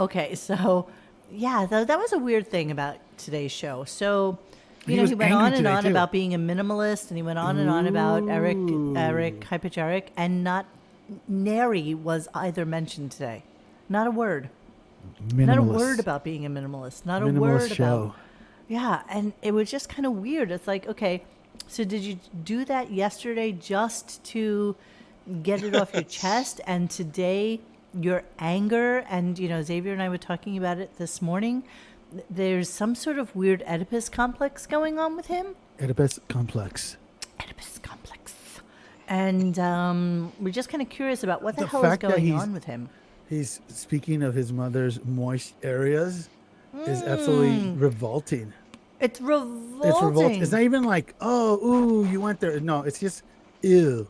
Okay, so yeah, that was a weird thing about today's show. So, He he was went on angry and today, on too. about being a minimalist, and he went on and on about Eric, Hypage Eric, and not nary was either mentioned today. Not a word. Not a word Minimalist. about being a minimalist. Not a Minimalist word show. about. Yeah, and it was just kind of weird. It's like, okay, so did you do that yesterday just to get it off your chest? And today, your anger, and, Xavier and I were talking about it this morning. There's some sort of weird Oedipus complex going on with him. Oedipus complex. Oedipus complex. And we're just kind of curious about what the hell is fact that going on with him. He's speaking of his mother's moist areas is absolutely revolting. It's revolting. It's revolting. It's not even like, oh, ooh, you went there. No, it's just, ew.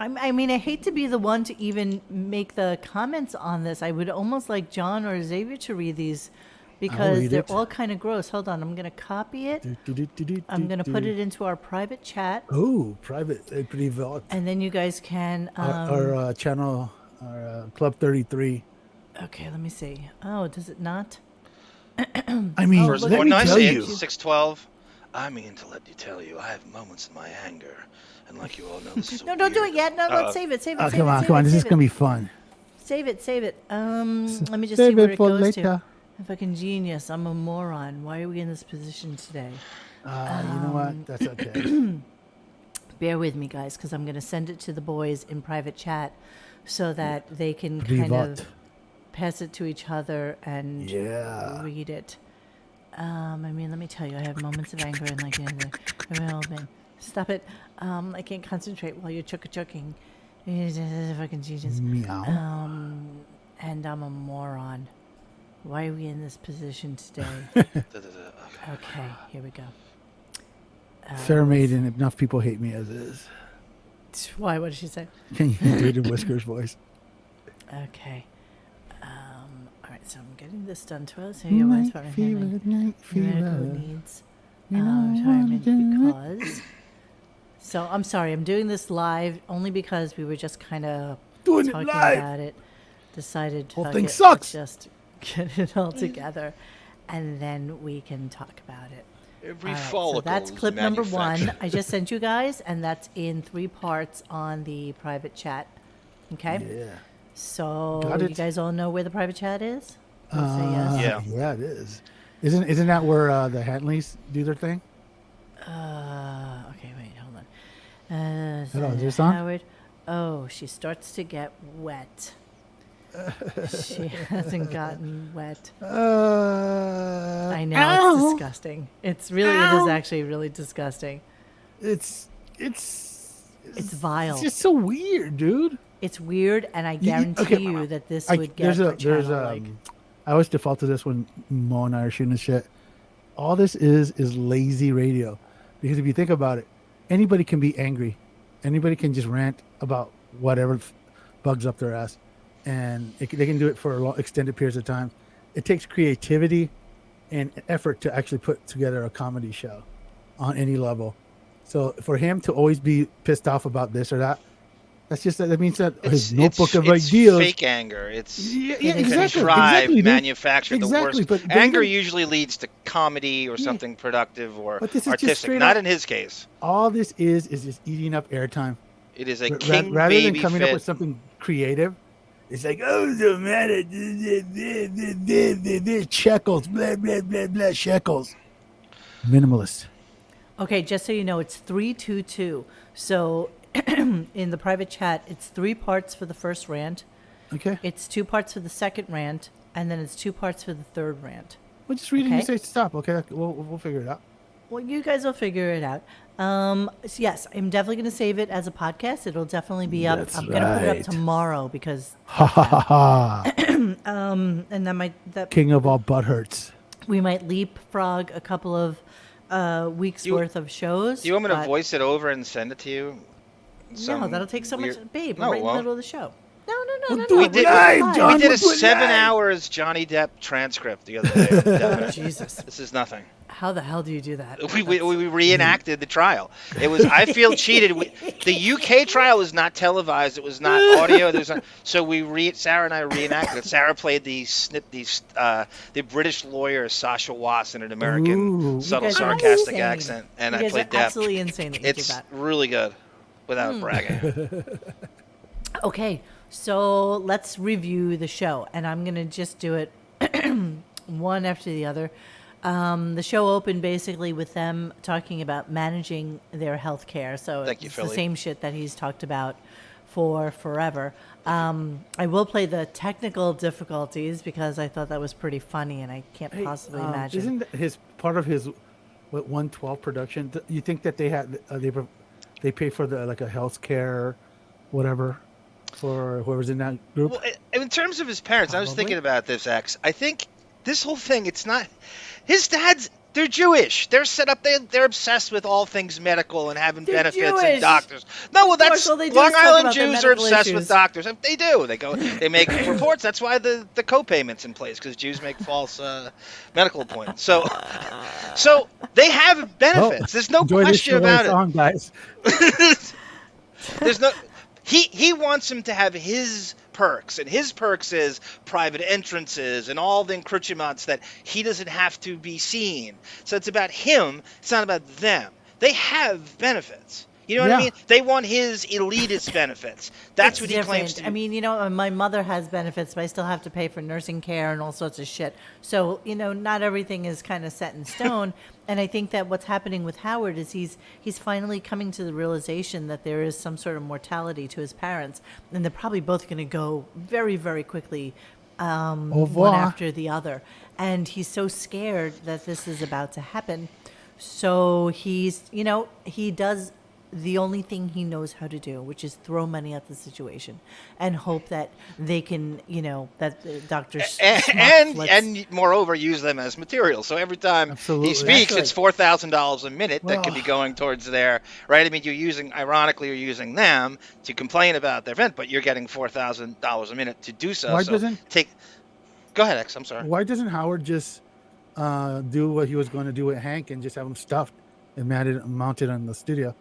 I mean, I hate to be the one to even make the comments on this. I would almost like John or Xavier to read these because read they're it. all kind of gross. Hold on. I'm going to copy it. I'm going to put it into our private chat. Oh, private. Pretty vault. And then you guys can... Our channel, our Club 33. Okay, let me see. Oh, does it not? I mean, look, let when me I tell say you. it, 612. I mean to let you tell you, I have moments in my anger, and like you all know, this is No, don't do it yet. No, let's save it. Save it. Oh, Save come it, on, save come on. it, This is save going to it. be fun. Save it. Save it. Let me just Save see where it it for goes later. to. I'm fucking genius. I'm a moron. Why are we in this position today? You know what? That's okay. Bear with me, guys, because I'm going to send it to the boys in private chat so that they can Privat. kind of pass it to each other and Yeah. read it. I mean, let me tell you, I have moments of anger and like, stop it. I can't concentrate while you're chucking. Fucking genius. Meow. And I'm a moron. Why are we in this position today? Okay, here we go. Fair maiden. Enough people hate me as is. Why? What did she say? Can you do it in Whisker's voice? Okay. All right, so I'm getting this done to us. Here you Night are. fever, night Who fever. needs You know retirement what to do. because... So I'm sorry, I'm doing this live only because we were just kind of Doing it talking live. about it. Decided Whole fuck thing it, sucks. let's just get it all together, and then we can talk about it. Every All right, follicle so that's is clip number manufactured. 1. I just sent you guys, and that's in 3 parts on the private chat. Okay? Yeah. So Got you it. guys all know where the private chat is? I'll say yes. Yeah. Yeah, it is. Isn't that where the Hantleys do their thing? Okay, wait, hold on. Hello, is this on? Howard. Oh, she starts to get wet. She hasn't gotten wet. I know, ow. it's disgusting. It is actually really disgusting. It's vile. It's just so weird, dude. It's weird, and I guarantee you that this would get our channel, I always default to this when Mo and I are shooting shit. All this is lazy radio, because if you think about it, anybody can be angry, anybody can just rant about whatever bugs up their ass, and they can do it for extended periods of time. It takes creativity and effort to actually put together a comedy show on any level. So for him to always be pissed off about this or that, that means that his notebook of ideas. It's fake anger. It's exactly. contrived, Exactly, manufactured. exactly, The worst. but Anger usually leads to comedy or something productive or But this is just artistic. straight Not up- in his case. All this is just eating up airtime. It is a Ra- king rather baby than coming fit. up with something creative, it's like, oh, the matter, shekels, blah blah blah blah, shekels. Minimalist. Okay, just so you know, it's 322. So in the private chat, it's 3 parts for the first rant. Okay. It's 2 parts for the second rant, and then it's 2 parts for the third rant. Well, just read it and Okay. you say stop. Okay, we'll figure it out. Well, you guys will figure it out. So yes, I'm definitely going to save it as a podcast. It'll definitely be up. That's I'm going to put it right. up tomorrow because, Ha ha ha ha. and that King of all butt hurts. we might leapfrog a couple of weeks worth of shows. Do you want me to but- voice it over and send it to you? No, that'll take so much. Babe, we're No, right it in the won't. middle of the show. No. We We're did, Live, live. John. we did a We're 7 live. hours Johnny Depp transcript the other day. on Deppening. Jesus. This is nothing. How the hell do you do that? We reenacted the trial. It was, I feel cheated. The UK trial was not televised. It was not audio. So Sarah and I reenacted it. Sarah played the British lawyer Sasha Watts in an American Ooh. subtle You guys are sarcastic insane. accent, and You I guys played are Depp. absolutely insane that you did It's that. really good, without bragging. Okay, so let's review the show, and I'm gonna just do it one after the other. The show opened basically with them talking about managing their health care. So Thank you, it's the Philly. same shit that he's talked about for forever. I will play the technical difficulties because I thought that was pretty funny, and I can't possibly imagine. Isn't his part of his 112 production? You think that they had they pay for the like a health care, whatever, for whoever's in that group? Well, in terms of his parents, I was Probably. thinking about this, X. I think this whole thing, it's not... His dads, they're Jewish. They're set up, they're obsessed with all things medical and having They're benefits Jewish. and doctors. No, well, Of course, that's... all they do Long is talk Island about their Jews are medical obsessed issues. with doctors. They do. They make reports. That's why the co-payment's in place, because Jews make false medical appointments. So they have benefits. There's no Enjoy this question about it. song, guys. There's no. He wants him to have his perks, and his perks is private entrances and all the accoutrements that he doesn't have to be seen. So it's about him. It's not about them. They have benefits. You know what I Yeah. mean? They want his elitist benefits. That's It's what he claims to different. be. I mean, my mother has benefits, but I still have to pay for nursing care and all sorts of shit. So, not everything is kind of set in stone. And I think that what's happening with Howard is he's finally coming to the realization that there is some sort of mortality to his parents, and they're probably both going to go very, very quickly, Au one revoir. after the other. And he's so scared that this is about to happen. So he does the only thing he knows how to do, which is throw money at the situation and hope that they can, that the doctors And moreover, use them as material. So every time Absolutely. he speaks, Absolutely. it's $4,000 a minute that could be Well. going towards their right. I mean, you're using them to complain about their event, but you're getting $4,000 a minute to do so. Why So doesn't- Go ahead, X. I'm sorry. Why doesn't Howard just do what he was going to do with Hank and just have him stuffed and mounted on the studio?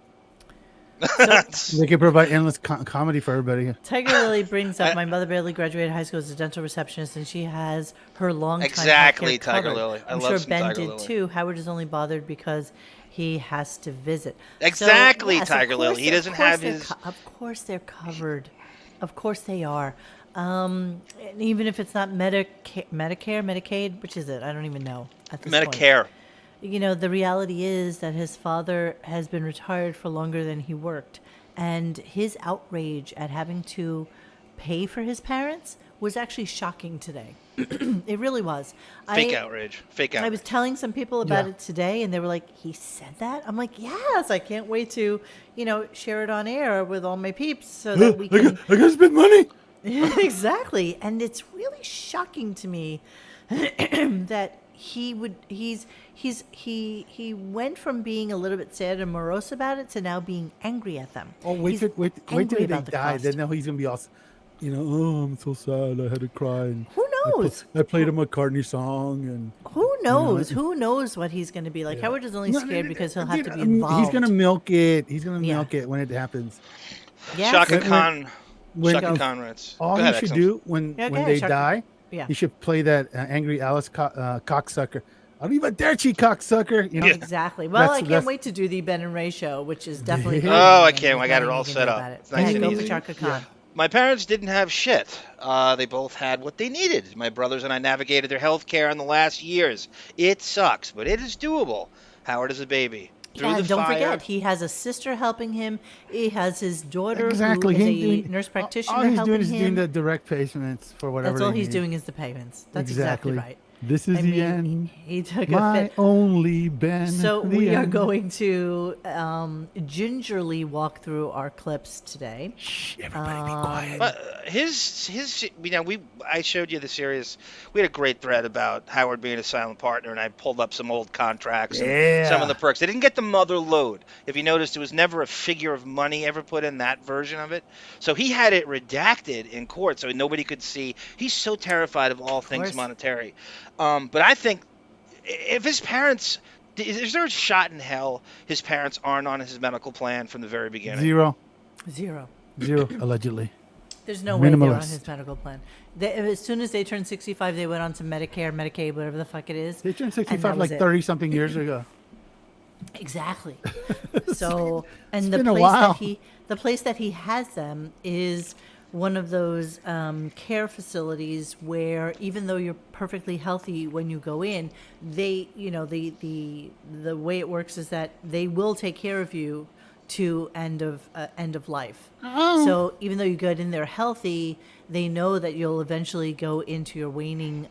They could provide endless comedy for everybody. Tiger Lily brings up my mother barely graduated high school as a dental receptionist, and she has her long time Exactly, healthcare Tiger covered. Lily. I I'm love sure some Ben Tiger did Lily. too. Howard is only bothered because he has to visit. Exactly, yes, of Tiger course- Lily. He of doesn't course have they're his- Of course they're covered. Of course they are. And even if it's not Medicare, Medicaid, which is it? I don't even know at this point. Medicare. The reality is that his father has been retired for longer than he worked. And his outrage at having to pay for his parents was actually shocking today. It really was. Fake outrage. Fake outrage. I was telling some people about Yeah. it today, and they were like, he said that? I'm like, yes, I can't wait to, share it on air with all my peeps so that we can... I gotta spend money. Exactly. And it's really shocking to me that he went from being a little bit sad and morose about it to now being angry at them. Oh, wait He's till angry they about the die. cost. Then now he's gonna be all, oh, I'm so sad. I had to cry. And Who knows? I played a McCartney song, and Who knows? Who knows what he's going to be like? Howard is only scared because he'll have to be involved. He's gonna milk it. He's gonna Yeah. milk it when it happens. Yes. Shaka When- Khan. when, Shaka um, Khan writes. All Go he ahead, should X. do when Yeah, go when ahead, they Shaka. die, Yeah. he should play that angry Alice cocksucker. I'll leave a dirty cocksucker. Exactly. Well, I can't that's- wait to do the Ben and Ray show, which is definitely. Oh, coming, I and can't. there's I got it nothing all you can set do up. about it. It's nice Yeah, and go easy. for Chaka Khan. My parents didn't have shit. They both had what they needed. My brothers and I navigated their health care in the last years. It sucks, but it is doable. Howard is a baby. Through Yeah, the and don't fire. forget, he has a sister helping him. He has his daughter Exactly. who is He a doing- nurse practitioner All he's helping doing is him. doing the direct payments for whatever. That's all they he's need. doing is the payments. That's exactly right. This is the end. He took a My fit. only Ben. So the we are end. going to gingerly walk through our clips today. Shh, everybody be quiet. I showed you the series. We had a great thread about Howard being a silent partner, and I pulled up some old contracts and some of the perks. They didn't get the mother lode. If you noticed, there was never a figure of money ever put in that version of it. So he had it redacted in court so nobody could see. He's so terrified of all things monetary. But I think if his parents, is there a shot in hell his parents aren't on his medical plan from the very beginning? Zero, allegedly. There's no way they're on Minimalist. his medical plan. As soon as they turned 65, they went on to Medicare, Medicaid, whatever the fuck it is. They turned and 65 that was like it. 30-something years ago. Exactly. So, and It's the been a place while. the place that he has them is one of those care facilities where even though you're perfectly healthy when you go in, they, the way it works is that they will take care of you to end of life. So even though you get in there healthy, they know that you'll eventually go into your waning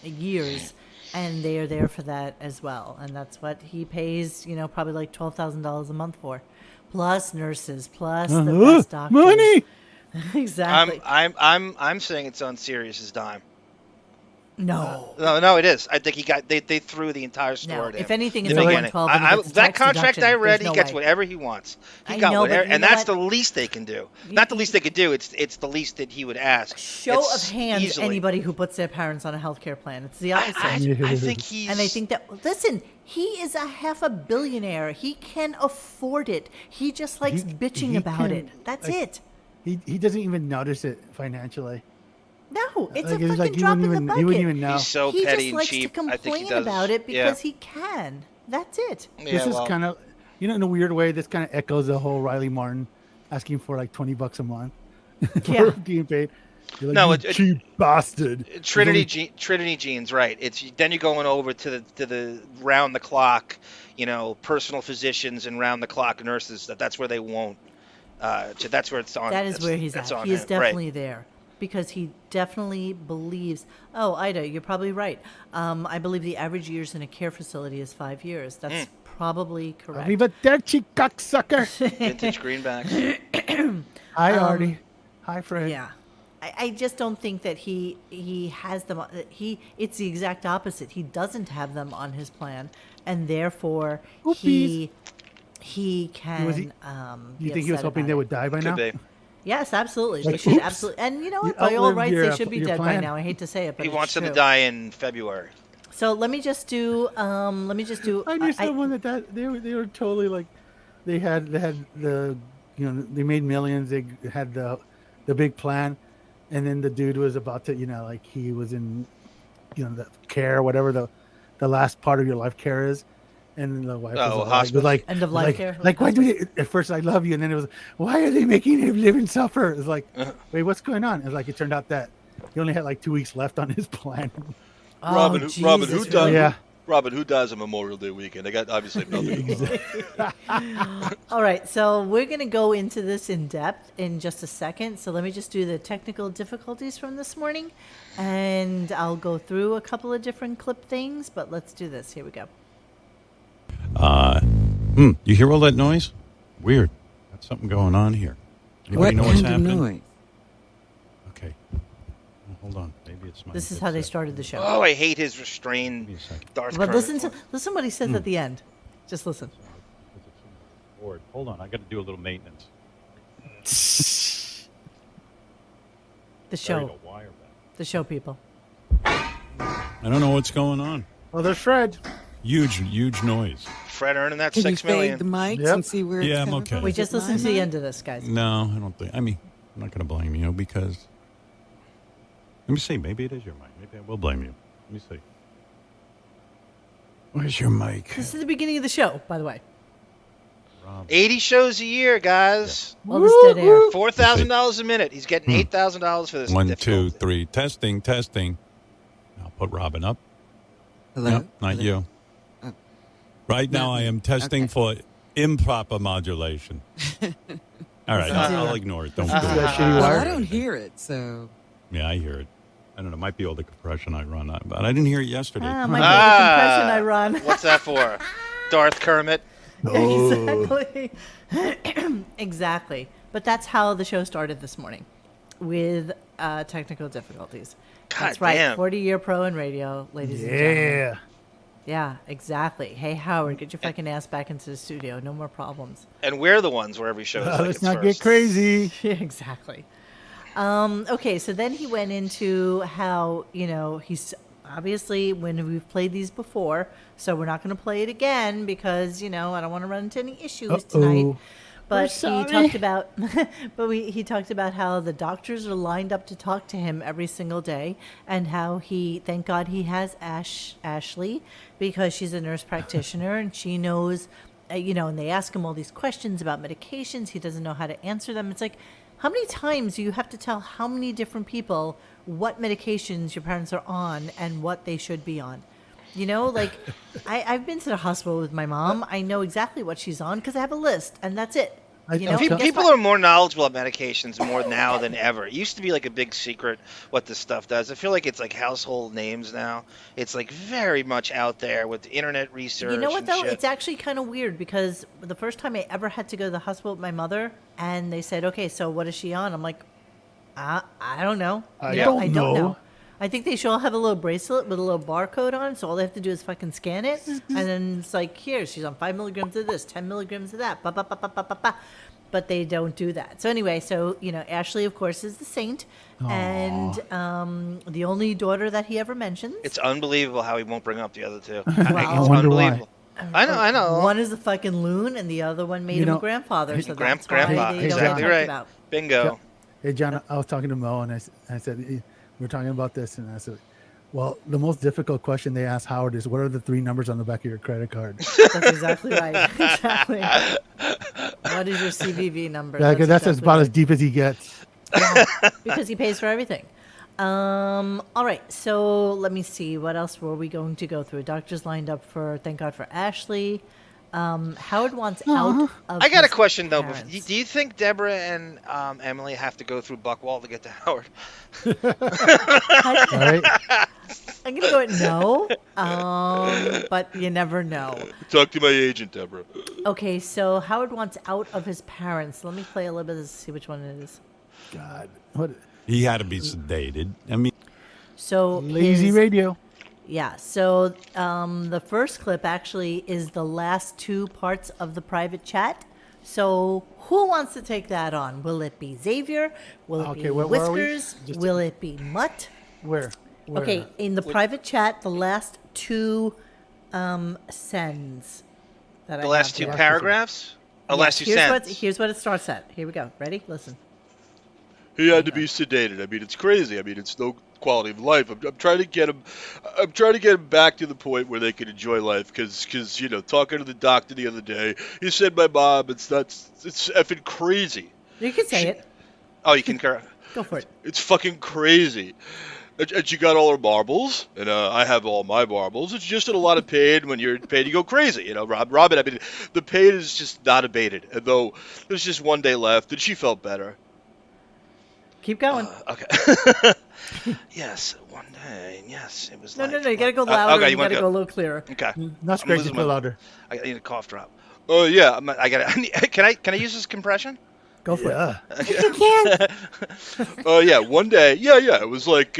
years, and they are there for that as well. And that's what he pays, probably like $12,000 a month for, plus nurses, plus the best doctors. Money. Exactly. I'm saying it's on Sirius's dime. No. No, it is. I think they threw the entire store No. at him. If anything, in it's the a beginning. 112 and he gets That tax contract deduction. I read, There's he no gets way. whatever he wants. He I got know, but whatever, you and know that's what? the least they can do. Not the least they could do. It's the least that he would ask. Show It's of hands, easily. anybody who puts their parents on a health care plan. It's the opposite. I think he's. And I think that, listen, he is a half a billionaire. He can afford it. He just likes bitching he about can, it. That's like, it. He doesn't even notice it financially. No, it's Like, a it's fucking like he drop wouldn't in the even- bucket. he wouldn't even know. He's so He petty just and likes cheap. to I think complain he does. about it Yeah. because he can. That's it. Yeah, This is well, kind of, in a weird way, this kind of echoes the whole Riley Martin asking for like $20 a month Yeah. for getting paid. You're like, No, you cheap bastard. Trinity genes, right? It's then you're going over to the round the clock, personal physicians and round the clock nurses. That's where they won't. That's where it's on. That is where he's that's at. on He is him, definitely right. there because he definitely believes. Oh, Ida, you're probably right. I believe the average years in a care facility is 5 years. That's probably correct. Arrivederci, cocksucker. Vintage greenbacks. Hi, Artie. Hi, Fred. Yeah. I just don't think that he has them. It's the exact opposite. He doesn't have them on his plan, and therefore he can. You think he was hoping they would die by now? Could be. Yes, absolutely. They Like, should oops. absolutely. And you know You what? By all outlived rights, your- they should be your dead by plan. now. I hate to say it, but He it's wants them to true. die in February. So let me just do. I knew someone that they were totally like, they had the, they made millions. They had the big plan, and then the dude was about to, like he was in, the care, whatever the last part of your life care is, and the wife was like End of life care? Like, why do they? At first, I love you, and then it was, why are they making him live and suffer? It's like, wait, what's going on? It's like it turned out that he only had like 2 weeks left on his plan. Oh, Robin Hood Jesus, died. Yeah. Robin Hood dies on Memorial Day weekend. They got obviously nothing. All right, so we're going to go into this in depth in just a second. So let me just do the technical difficulties from this morning, and I'll go through a couple of different clip things, but let's do this. Here we go. You hear all that noise? Weird. Got something going on here. Anybody know what's happening? Noise? Okay. Hold on. Maybe it's my This is how they headset. started the show. Oh, I hate his restrained Give me a second. Darth But Kermit. listen what he says at the end. Just listen. Board. Hold on. I got to do a little maintenance. The Buried show. a wire back. The show, people. I don't know what's going on. Oh, there's Fred. Huge noise. Fred earning that Can you $6 fade million. the mics Yep. and see where it's Yeah, I'm coming okay. from? We Is just it listened to my the mic? end of this, guys. No, I don't think. I'm not going to blame you because. Let me see. Maybe it is your mic. Maybe I will blame you. Let me see. Where's your mic? This is the beginning of the show, by the way. Rob. 80 shows a year, guys. All this dead air. $4,000 a minute. He's getting $8,000 for this. 1, 2, difficult- 3. Testing. I'll put Robin up. Hello? No, not Hello? you. Oh. Right now, I am testing Okay. for improper modulation. All right, I'll ignore it. Don't do That it. shitty Well, wire. I don't hear it, so Yeah, I hear it. I don't know. It might be all the compression I run, but I didn't hear it yesterday. Might be the compression I run. What's that for? Darth Kermit? Exactly. Exactly. But that's how the show started this morning, with technical difficulties. That's right. damn. 40-year pro in radio, ladies and gentlemen. Yeah. Yeah, exactly. Hey, Howard, get your fucking ass back into the studio. No more problems. And we're the ones where every show is like Let's it's not first. get crazy. Yeah, exactly. Okay, so then he went into how, he's obviously, when we've played these before, so we're not going to play it again because, I don't want to run into any issues tonight. But he talked about, he talked about how the doctors are lined up to talk to him every single day, and how thank God he has Ashley, because she's a nurse practitioner and she knows, and they ask him all these questions about medications. He doesn't know how to answer them. It's like, how many times do you have to tell how many different people what medications your parents are on and what they should be on? I've been to the hospital with my mom. I know exactly what she's on because I have a list, and that's it. People are more knowledgeable about medications more now than ever. It used to be like a big secret what this stuff does. I feel like it's like household names now. It's like very much out there with the internet research. You know what, though? Shit. It's actually kind of weird because the first time I ever had to go to the hospital with my mother, and they said, okay, so what is she on? I'm like, I don't know. I don't know. I think they should all have a little bracelet with a little barcode on, so all they have to do is fucking scan it, and then it's like, here, she's on 5 milligrams of this, 10 milligrams of that, but they don't do that. So anyway, Ashley, of course, is the saint, and the only daughter that he ever mentions. It's unbelievable how he won't bring up the other two. I It's wonder unbelievable. why. I know. One is a fucking loon, and the other one made him a grandfather, so that's why Grandpa, they don't exactly talk right. about. Bingo. Hey, John, I was talking to Mo, and I said, we're talking about this, and I said, well, the most difficult question they asked Howard is, what are the 3 numbers on the back of your credit card? That's exactly right. Exactly. What is your CVV number? Yeah, because that's exactly about right. as deep as he gets. Yeah, because he pays for everything. All right, so let me see. What else were we going to go through? Doctors lined up for, thank God for Ashley. Howard wants out of I got a his question, though. parents. Do you think Deborah and Emily have to go through Buckwall to get to Howard? All right? I'm going to go with no, but you never know. Talk to my agent, Deborah. Okay, so Howard wants out of his parents. Let me play a little bit to see which one it is. God. What He had to be sedated. I mean, So lazy radio. Yeah, so the first clip actually is the last 2 parts of the private chat. So who wants to take that on? Will it be Xavier? Will it be where are we? Whiskers? Will it be Mutt? Where? Okay, in the private chat, the last 2 sends. That The I last have 2 here. paragraphs? Oh, Yes, last 2 sentences. Here's what it starts at. Here we go. Ready? Listen. He had to be sedated. I mean, it's crazy. I mean, it's no quality of life. I'm trying to get him. I'm trying to get him back to the point where they can enjoy life. Because talking to the doctor the other day, he said my mom. It's effing crazy. You can say it. Oh, you concur? Go for it. It's fucking crazy. And she got all her marbles, and I have all my marbles. It's just in a lot of pain. When you're in pain, you go crazy. Robin, I mean, the pain is just not abated. And though there's just 1 day left, and she felt better. Keep going. Okay. Yes, 1 day. Yes, it was No, like... you got to go louder. Okay, you got to go a little clearer. Okay. Not I'm crazy, losing go my- louder. I need a cough drop. Oh, yeah. Can I use this compression? Go for Yeah. Oh yeah, 1 day. Yeah. It was like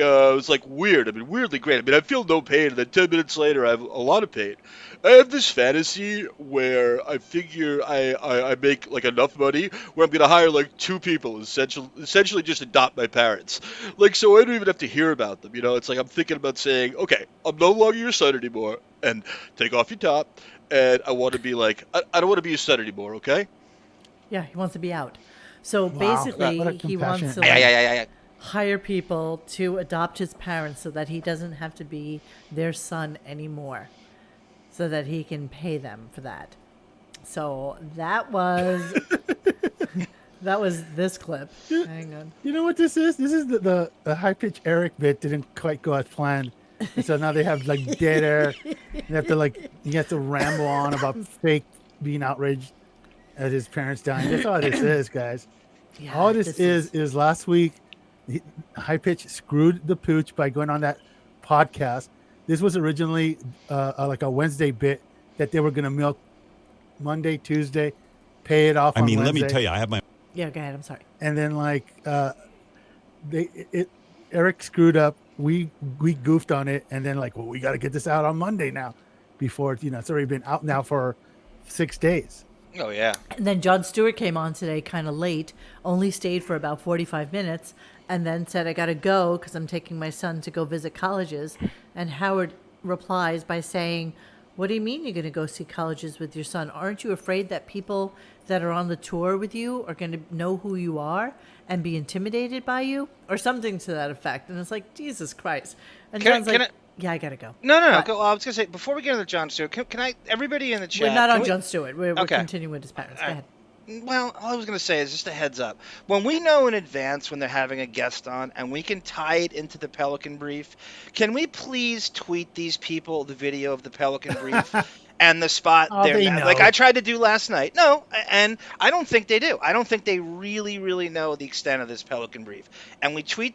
weird. I mean, weirdly great. I mean, I feel no pain, and then 10 minutes later, I have a lot of pain. I have this fantasy where I figure I make like enough money where I'm gonna hire like 2 people, essentially just adopt my parents. Like, so I don't even have to hear about them. It's like I'm thinking about saying, okay, I'm no longer your son anymore, and take off your top, and I want to be like, I don't want to be your son anymore. Okay. Yeah, he wants to be out. So Wow. basically, What a he wants to compassionate- Yeah. hire people to adopt his parents so that he doesn't have to be their son anymore, so that he can pay them for that. So that was this clip. Hang on. You know what this is? This is the high-pitched Eric bit didn't quite go as planned. And so now they have like dead air. You have to ramble on about fake being outraged at his parents dying. That's all this is, guys. Yeah, All this is last week High Pitch screwed the pooch by going on that podcast. This was originally like a Wednesday bit that they were going to milk Monday, Tuesday, pay it off I on mean, let Wednesday. me tell you, I have my Yeah, go ahead. I'm sorry. And then Eric screwed up. We goofed on it, and then well, we got to get this out on Monday now, before it's already been out now for 6 days. Oh yeah. And then Jon Stewart came on today kind of late, only stayed for about 45 minutes, and then said, I got to go because I'm taking my son to go visit colleges. And Howard replies by saying, what do you mean you're going to go see colleges with your son? Aren't you afraid that people that are on the tour with you are going to know who you are and be intimidated by you? Or something to that effect. And it's like, Jesus Christ. And John's like, yeah, I got to go. No. But Go, I was gonna say before we get into Jon Stewart, can I? Everybody in the chat. we're not can on we- Jon Stewart. We're Okay. continuing with his parents. Go All right. ahead. Well, all I was going to say is just a heads up. When we know in advance when they're having a guest on and we can tie it into the Pelican Brief, can we please tweet these people the video of the Pelican Brief and the spot They now? know. Like I tried to do last night. No, and I don't think they do. I don't think they really, really know the extent of this Pelican Brief. And we tweet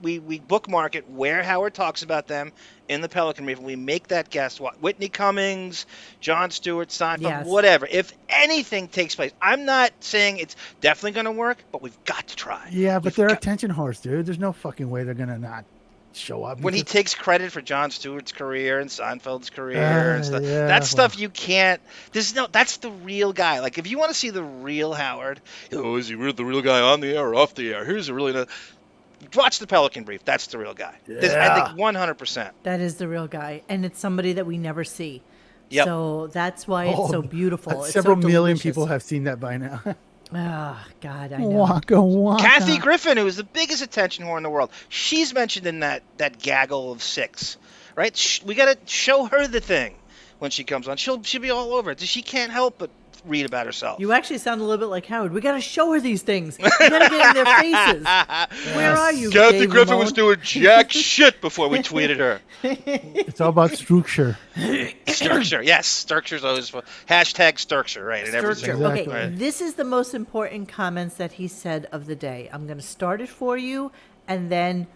we bookmark it where Howard talks about them in the Pelican Brief, and we make that guest Whitney Cummings, Jon Stewart, Seinfeld, Yes. whatever. If anything takes place, I'm not saying it's definitely going to work, but we've got to try. Yeah, but We've they're got- attention whores, dude. There's no fucking way they're gonna not show up. when he because- takes credit for Jon Stewart's career and Seinfeld's career and stuff. yeah, That's stuff you can't. That's the real guy. Like if you want to see the real Howard, is he the real guy on the air or off the air? Here's a really watch the Pelican Brief. That's the real guy. I Yeah. think 100%. That is the real guy. And it's somebody that we never see. Yep. So that's why it's so beautiful. It's Several so million delicious. people have seen that by now. Ah, God, I know. Waka waka. Kathy Griffin, who is the biggest attention whore in the world, she's mentioned in that gaggle of 6, right? We got to show her the thing when she comes on. She'll be all over it. She can't help but read about herself. You actually sound a little bit like Howard. We got to show her these things. We got to get in their faces. Where are you, Kathy Dave Griffin Ramone? was doing jack shit before we tweeted her. It's all about structure. Sturkshire, yes. Sturkshire's always fun. Hashtag Sturkshire, right? In every Sturkshire. single Okay, Exactly. Right. this is the most important comments that he said of the day. I'm going to start it for you, and then,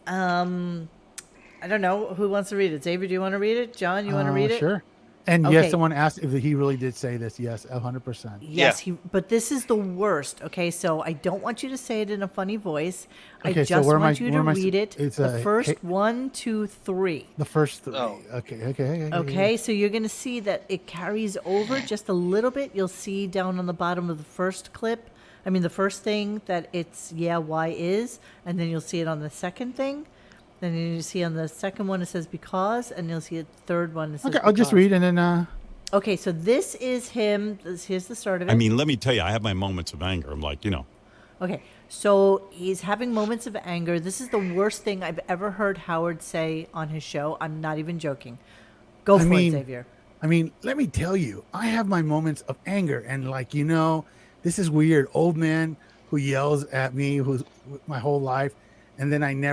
I don't know who wants to read it. Xavier, do you want to read it? John, you want to read it? Sure. And Okay. yes, someone asked if he really did say this. Yes, 100%. Yes, Yeah. but this is the worst. Okay, so I don't want you to say it in a funny voice. Okay, I so just where am want I- you where to am I- read it. it's, The first hey- 1, 2, 3. The first 3. Oh. Okay. Okay, so you're going to see that it carries over just a little bit. You'll see down on the bottom of the first clip, the first thing that it's, yeah, why is, and then you'll see it on the second thing. Then you see on the second one it says because, and you'll see a third one that says Okay, I'll just because. read and then. Okay, so this is him. Here's the start of it. I mean, let me tell you, I have my moments of anger. I'm like, Okay, so he's having moments of anger. This is the worst thing I've ever heard Howard say on his show. I'm not even joking. Go for it, Xavier. I mean, let me tell you, I have my moments of anger, and this is weird. Old man who yells at me, who's my whole life, and then I'm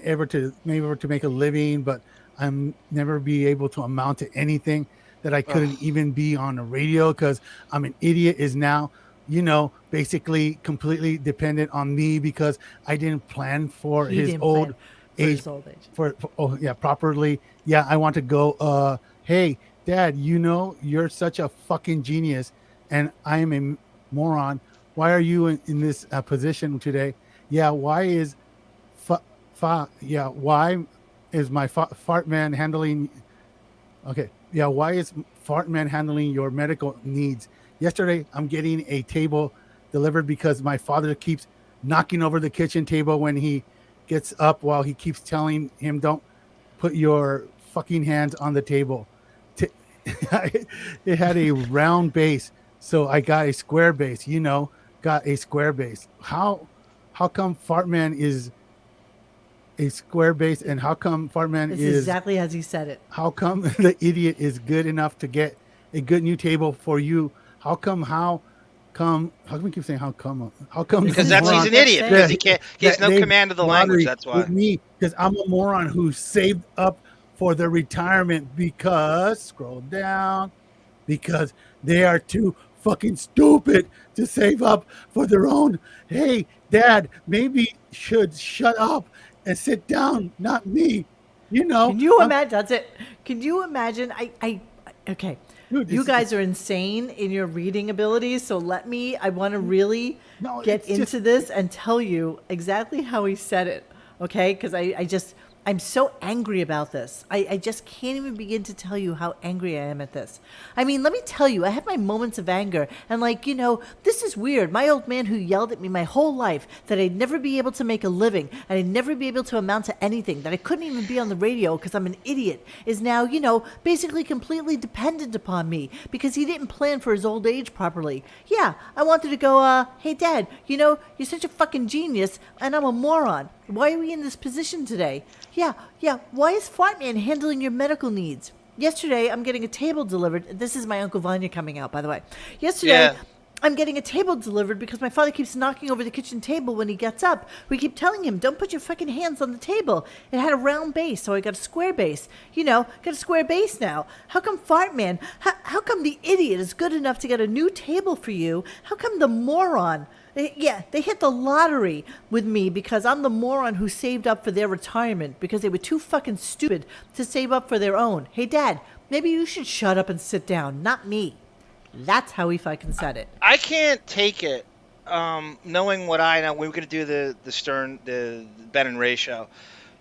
able to make a living, but I'm never be able to amount to anything. That I couldn't even be on the radio because I'm an idiot is now, basically completely dependent on me because I didn't plan for He his didn't old plan for age. his old age. Properly. Yeah, I want to go, hey, Dad, you're such a fucking genius and I am a moron. Why are you in this position today? Yeah, why is why is my fart man handling... Okay. Yeah, why is Fart Man handling your medical needs? Yesterday, I'm getting a table delivered because my father keeps knocking over the kitchen table when he gets up while he keeps telling him, don't put your fucking hands on the table. It had a round base, so I got a square base, got a square base. How come Fart Man is a square base, and how come Fartman It's is exactly as he said it. how come the idiot is good enough to get a good new table for you? How come we keep saying how come Because the he's moron an idiot. Because he has that no they command of the language. lottery That's why. with me, because I'm a moron who saved up for their retirement because scroll down, because they are too fucking stupid to save up for their own. Hey, Dad, maybe should shut up and sit down, not me. You know. Can you imagine? That's it. Can you imagine? Okay. Dude, You it's- guys are insane in your reading abilities. So I want to really No, get it's into just- this and tell you exactly how he said it. Okay. Because I'm so angry about this. I just can't even begin to tell you how angry I am at this. I mean, let me tell you, I have my moments of anger. And this is weird. My old man who yelled at me my whole life that I'd never be able to make a living and I'd never be able to amount to anything, that I couldn't even be on the radio because I'm an idiot, is now, basically completely dependent upon me because he didn't plan for his old age properly. Yeah, I wanted to go, hey, Dad, you're such a fucking genius and I'm a moron. Why are we in this position today? Yeah. Why is Fartman handling your medical needs? Yesterday, I'm getting a table delivered. This is my Uncle Vanya coming out, by the way. Yesterday, I'm getting a table delivered because my father keeps knocking over the kitchen table when he gets up. We keep telling him, don't put your fucking hands on the table. It had a round base, so I got a square base. Got a square base now. How come Fartman, how come the idiot is good enough to get a new table for you? How come the moron... They hit the lottery with me because I'm the moron who saved up for their retirement because they were too fucking stupid to save up for their own. Hey, Dad, maybe you should shut up and sit down, not me. That's how he fucking said it. I can't take it, knowing what I know. We were going to do the Ben and Ray show.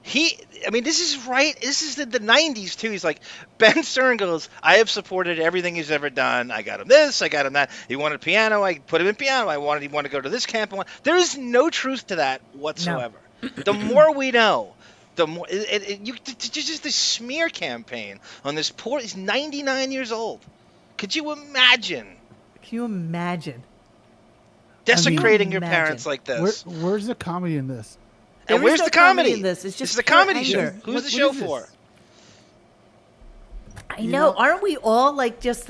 This is right. This is the 90s, too. He's like, Ben Stern goes, I have supported everything he's ever done. I got him this, I got him that. He wanted piano, I put him in piano. He wanted to go to this camp. There is no truth to that whatsoever. No. The more we know, the more... just this smear campaign on this poor... He's 99 years old. Could you imagine? Can you imagine? Desecrating your parents like this. Where's the comedy in this? And where's the comedy in this? It's just the comedy anger. show. Who's the show for? I know. Aren't we all just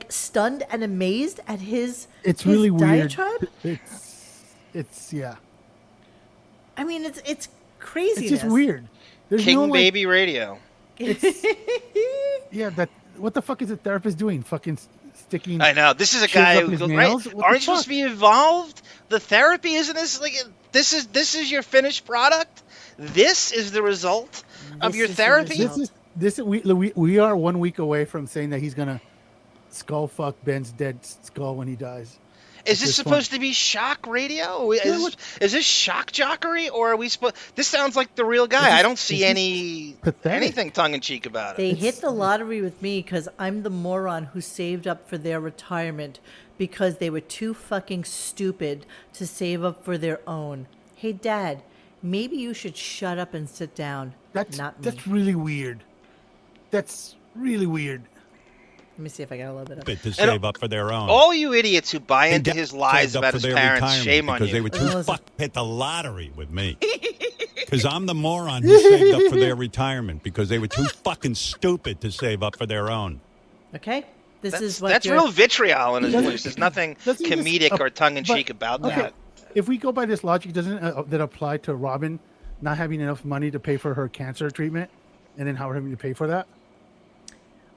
stunned and amazed at his? It's really diatribe? Weird. It's yeah. I mean, it's craziness. It's just weird. There's King baby radio. Yeah. What the fuck is the therapist doing? Fucking sticking. I know. This is a guy who goes, right? Aren't you supposed to be involved? The therapy, isn't this this is your finished product? This is the result of your therapy? We are 1 week away from saying that he's gonna skull fuck Ben's dead skull when he dies. Is this supposed to be shock radio? Is this shock jockery, or are we supposed? This sounds like the real guy. I don't see anything tongue in cheek about it. They hit the lottery with me because I'm the moron who saved up for their retirement because they were too fucking stupid to save up for their own. Hey, Dad, maybe you should shut up and sit down. Not me. That's really weird. That's really weird. Let me see if I got a little bit of it. To save up for their own. All you idiots who buy into his lies about his parents, shame on you. Because they were too hit the lottery with me. Because I'm the moron who saved up for their retirement because they were too fucking stupid to save up for their own. Okay? That's real vitriol in his voice. There's nothing comedic or tongue-in-cheek about that. If we go by this logic, doesn't that apply to Robin not having enough money to pay for her cancer treatment and then Howard having to pay for that?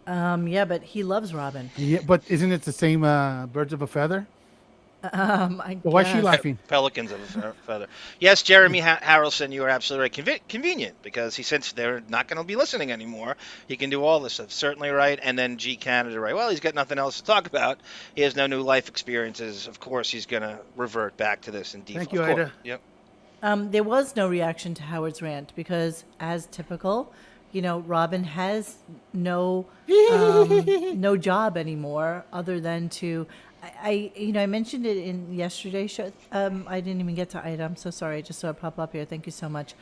Yeah, but he loves Robin. Yeah, but isn't it the same birds of a feather? Why is she laughing? Pelicans of a feather. Yes, Jeremy Harrelson, you are absolutely right. Convenient, because since they're not going to be listening anymore, he can do all this stuff. Certainly right. And then G. Canada, right? Well, he's got nothing else to talk about. He has no new life experiences. Of course, he's going to revert back to this in default. Thank you, Ida. Yep. There was no reaction to Howard's rant because, as typical, Robin has no job anymore other than to. I mentioned it in yesterday's show. I didn't even get to Ida. I'm so sorry. I just saw it pop up here. Thank you so much.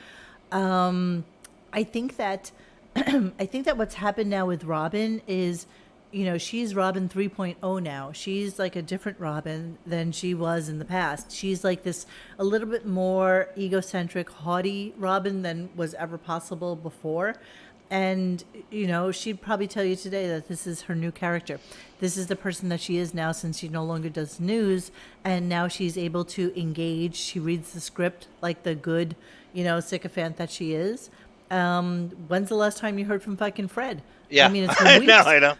I think that what's happened now with Robin is, she's Robin 3.0 now. She's like a different Robin than she was in the past. She's like this a little bit more egocentric, haughty Robin than was ever possible before. And, she'd probably tell you today that this is her new character. This is the person that she is now since she no longer does news. And now she's able to engage. She reads the script like the good, sycophant that she is. When's the last time you heard from fucking Fred? Yeah, I mean, it's been weeks. I know.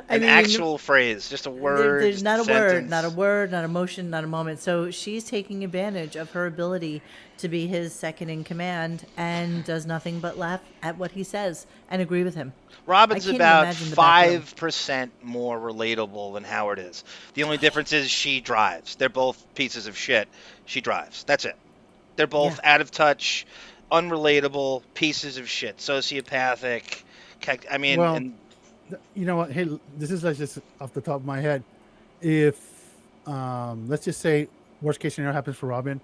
An mean, actual phrase, just a word. There's just not a sentence. word, not a word, not a motion, not a moment. So she's taking advantage of her ability to be his second in command and does nothing but laugh at what he says and agree with him. Robin's I can't about imagine the back room. 5% more relatable than Howard is. The only difference is she drives. They're both pieces of shit. She drives. That's it. They're both out of touch, unrelatable pieces of shit, sociopathic. I mean, Well, and you know what? Hey, this is like just off the top of my head. If let's just say worst case scenario happens for Robin,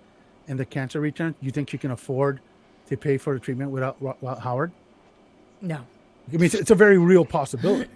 and the cancer returns, you think she can afford to pay for the treatment without Howard? No. I mean, it's a very real possibility.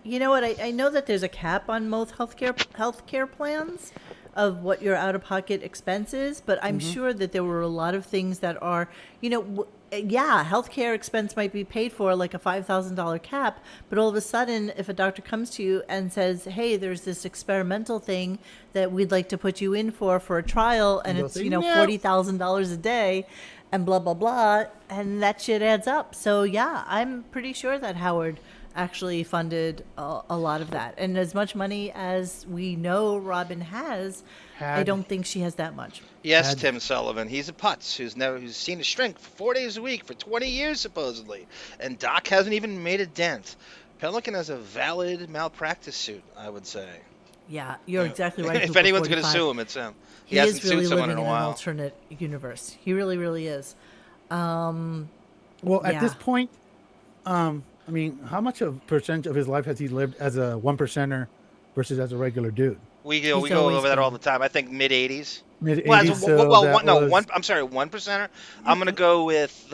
You know what? I know that there's a cap on most healthcare plans of what your out-of-pocket expense is, but I'm sure that there were a lot of things that are, healthcare expense might be paid for like a $5,000 cap, but all of a sudden, if a doctor comes to you and says, "Hey, there's this experimental thing that we'd like to put you in for a trial, and You'll it's say, "No." $40,000 a day," and blah blah blah, and that shit adds up. So yeah, I'm pretty sure that Howard actually funded a lot of that, and as much money as we know Robin has, I don't think she has that much. yes, Tim Sullivan. He's a putz who's seen his shrink for 4 days a week for 20 years supposedly, and Doc hasn't even made a dent. Pelican has a valid malpractice suit, I would say. Yeah, you're exactly right. If Cooper anyone's going to 45. sue him, it's him. He He hasn't is really sued someone living in in a an while. alternate universe. He really, really is. Well, at this Yeah. point, I mean, how much of percentage of his life has he lived as a 1%er versus as a regular dude? We go He's over always that all been- the time. I think mid-80s. Mid-80s. I'm sorry, 1%er. I'm going to go with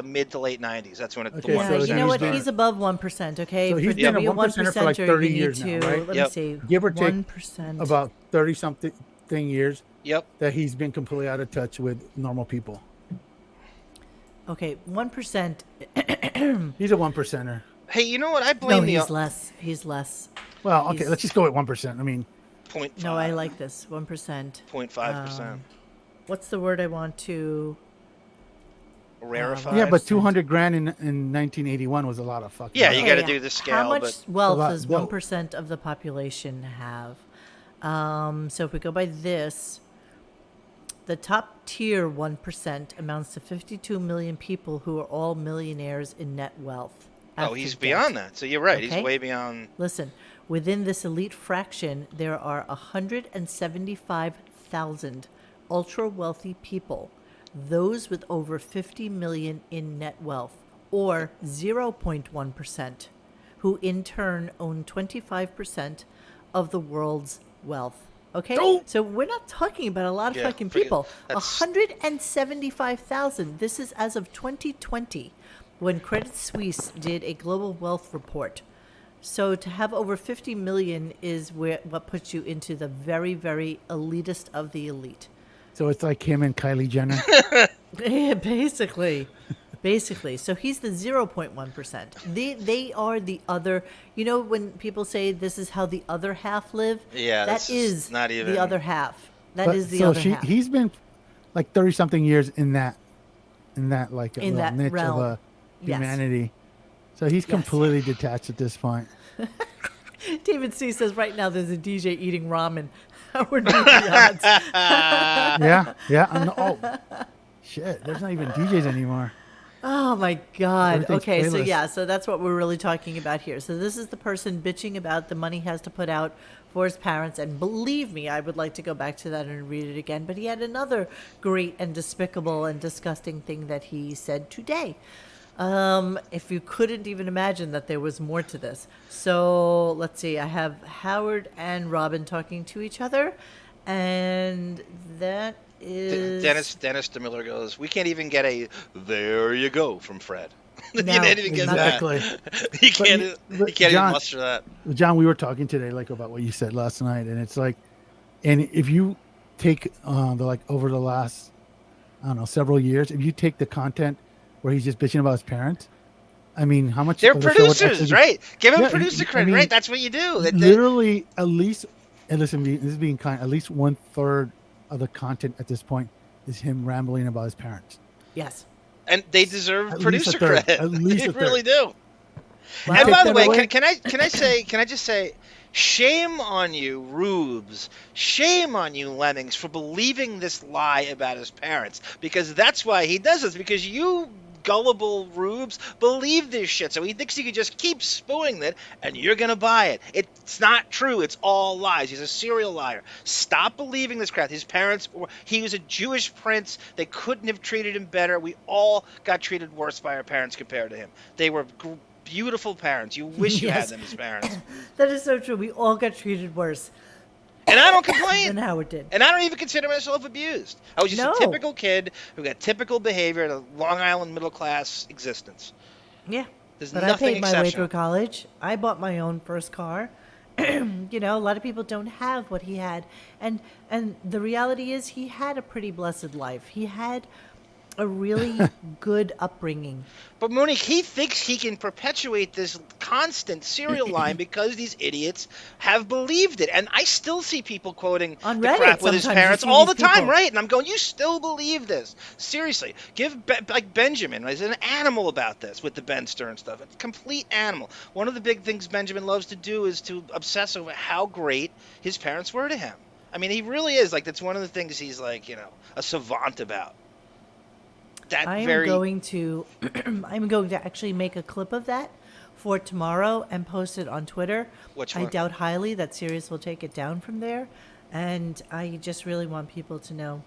mid to late 90s. That's when the Okay, 1%. Yeah, so you know what? been- He's above 1%. Okay, So he's been a to be 1%er for like 1%er, 30 you need years to. now, right? Let Yep. me see. Give or take 1%. About 30-something years Yep. that he's been completely out of touch with normal people. Okay, 1%. He's a 1%er. Hey, you know what? I No, blame he's less. He's less. Well, okay, He's- let's just go with 1%. I mean, 0.5. No, I like this. 1%. 0.5%. What's the word I want to? Rarefied. yeah, but 5%. 200 grand in 1981 was a lot of fucking. Yeah, money. you got to do the scale. How much but wealth lot does dope. 1% of the population have? So if we go by this, the top tier 1% amounts to 52 million people who are all millionaires in net wealth. oh, he's beyond that. So you're right. Okay. He's way beyond. Listen, within this elite fraction, there are 175,000 ultra wealthy people, those with over 50 million in net wealth, or 0.1%, who in turn own 25% of the world's wealth. Okay? Oh! So we're not talking about a lot of Yeah, fucking forget- people. that's- 175,000. This is as of 2020 when Credit Suisse did a global wealth report. So to have over 50 million is what puts you into the very, very elitist of the elite. So it's like him and Kylie Jenner. Yeah, basically. So he's the 0.1%. They are the other. You know when people say this is how the other half live? Yeah, that that's is not even- the other half. That But- is the so other half. he's been like 30-something years in that like In little that niche realm. of Yes. humanity. So he's completely detached at this point. David C says right now there's a DJ eating ramen. Howard beat the odds. Yeah. Oh, shit. There's not even DJs anymore. Oh my God. Everything's Okay, so playlist. yeah, so that's what we're really talking about here. So this is the person bitching about the money he has to put out for his parents. And believe me, I would like to go back to that and read it again. But he had another great and despicable and disgusting thing that he said today. If you couldn't even imagine that there was more to this. So let's see. I have Howard and Robin talking to each other. And that is... Dennis DeMiller goes, we can't even get a there you go from Fred. You No, can't even get exactly. that. He can't, but he can't John- even muster that. John, we were talking today like about what you said last night, and it's like, and if you take over the last, I don't know, several years, if you take the content where he's just bitching about his parents, I mean, how much They're of the show would producers, actually- right? Give him Yeah, producer I credit, mean, right? That's what you do. Literally, at least, and listen, this is being kind. At least 1/3 of the content at this point is him rambling about his parents. Yes. And they deserve At least producer a third. credit. At least They a third. really do. Well, And take by the that way, away. can I just say, shame on you, Rubes. Shame on you, Lemmings, for believing this lie about his parents. Because that's why he does this. Because you gullible Rubes believe this shit. So he thinks he could just keep spewing it, and you're gonna buy it. It's not true. It's all lies. He's a serial liar. Stop believing this crap. His parents, he was a Jewish prince. They couldn't have treated him better. We all got treated worse by our parents compared to him. They were beautiful parents. You wish you Yes. had them as parents. That is so true. We all got treated worse And I don't than complain. Howard did. And I don't even consider myself abused. I was just No. a typical kid who got typical behavior in a Long Island middle class existence. Yeah. There's But I nothing paid my way exceptional. through college. I bought my own first car. You know, a lot of people don't have what he had. And the reality is he had a pretty blessed life. He had a really good upbringing. But Monique, he thinks he can perpetuate this constant serial line because these idiots have believed it. And I still see people quoting On the Reddit, crap with his sometimes you parents see all these the time, people. right? And I'm going, you still believe this? Seriously, give like Benjamin is an animal about this with the Ben Stern stuff. A complete animal. One of the big things Benjamin loves to do is to obsess over how great his parents were to him. I mean, he really is. Like, that's one of the things he's like, you know, a savant about. I'm going to actually make a clip of that for tomorrow and post it on Twitter. Which I one? doubt highly that Sirius will take it down from there. And I just really want people to know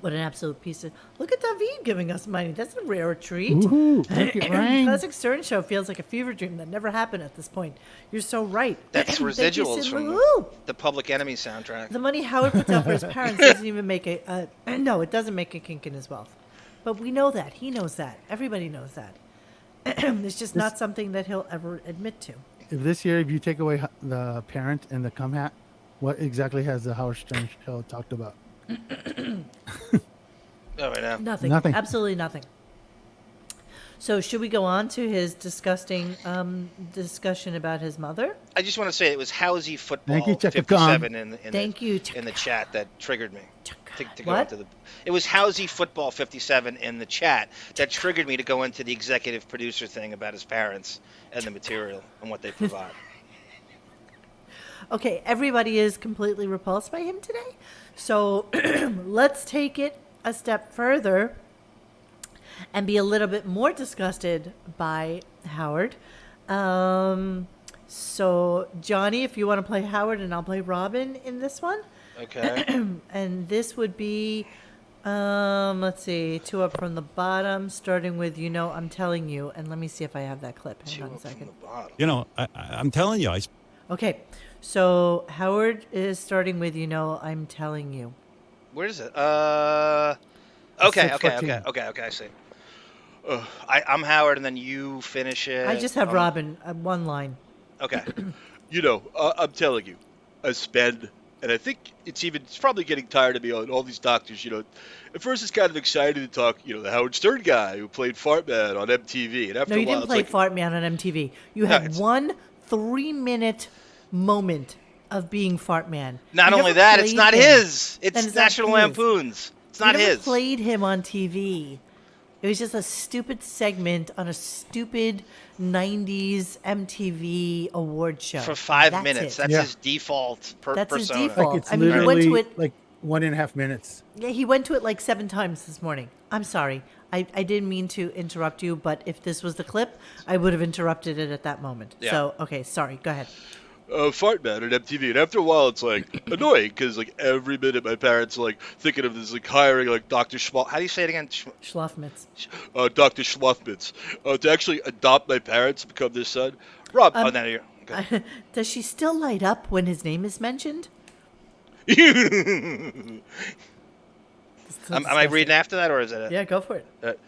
what an absolute piece of... Look at David giving us money. That's a rare treat. Woohoo, look at Ryan. Classic Stern Show feels like a fever dream that never happened at this point. You're so right. That's Thank you, residuals Sid from Lou. the Public Enemy soundtrack. The money Howard puts out for his parents doesn't even make a... no, it doesn't make a kink in his wealth. But we know that. He knows that. Everybody knows that. It's just not something that he'll ever admit to. If this year, if you take away the parent and the cum hat, what exactly has the Howard Stern show talked about? Oh, I know. Nothing. Nothing. Absolutely nothing. So should we go on to his disgusting discussion about his mother? I just want to say it was Housey Football Thank you, Chaka 57 Thank you, in the chat that triggered me. To go What? into the, it was Housey Football 57 in the chat that triggered me to go into the executive producer thing about his parents and the material and what they provide. Okay, everybody is completely repulsed by him today. So let's take it a step further and be a little bit more disgusted by Howard. So Johnny, if you want to play Howard and I'll play Robin in this one. Okay. And this would be, let's see, two up from the bottom, starting with, you know, I'm telling you. And let me see if I have that clip. Hang on a second. You know, I'm telling you, Okay, so Howard is starting with, you know, I'm telling you. Where is it? Okay, 6:14. okay, I see. I'm Howard, and then you finish it. I just have Robin, one line. Okay. You know, I'm telling you, I spend, and I think it's probably getting tired of me on all these doctors, you know. At first it's kind of exciting to talk, you know, the Howard Stern guy who played Fartman on MTV. And after No, you a while, didn't play it's like, Fart Man on MTV. You No, had it's- 1 3-minute moment of being Fart Man. Not You only never that, it's played not him. his. And It's it's not National his. Lampoon's. It's not You never his. played him on TV. It was just a stupid segment on a stupid 90s MTV award show. For 5 That's minutes. it. That's Yeah. his default That's his persona. default. Like it's I mean, he went literally to it- like 1.5 minutes. Yeah, he went to it like 7 times this morning. I'm sorry. I didn't mean to interrupt you, but if this was the clip, I would have interrupted it at that moment. Yeah. So, okay, sorry. Go ahead. Fartman on MTV, and after a while it's like annoying because like every minute my parents are like thinking of this like hiring like Dr. How do you say it again? Schlafmitz. Dr. Schloffmitz to actually adopt my parents and become their son. Rob, Oh, no, you're... Okay. Does she still light up when his name is mentioned? Am I reading after that, or is it? Yeah, go for it.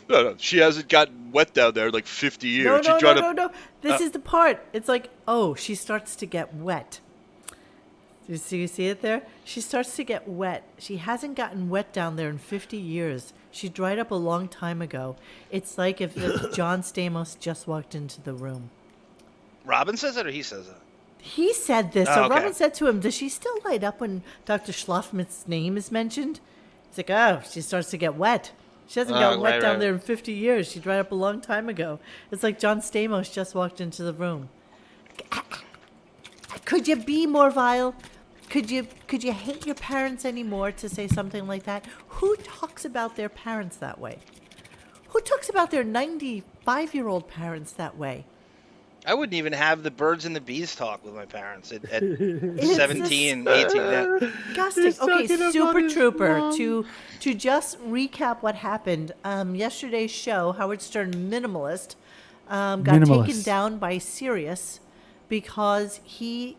No, she hasn't gotten wet down there in like 50 years. No, She no, tried no, to- no. This is the part. It's like, oh, she starts to get wet. Do you see it there? She starts to get wet. She hasn't gotten wet down there in 50 years. She dried up a long time ago. It's like if John Stamos just walked into the room. Robin says it, or he says it? He said this. Oh, So okay. Robin said to him, does she still light up when Dr. Schlafmitz's name is mentioned? He's like, oh, she starts to get wet. She hasn't gotten wet right, down right. there in 50 years. She dried up a long time ago. It's like John Stamos just walked into the room. Could you be more vile? Could you hate your parents anymore to say something like that? Who talks about their parents that way? Who talks about their 95-year-old parents that way? I wouldn't even have the birds and the bees talk with my parents at It's 17, 18. Yeah. Disgusting. He's Okay, talking about Super his Trooper. mom. To just recap what happened. Yesterday's show, Howard Stern Minimalist, got Minimalist. taken down by Sirius because I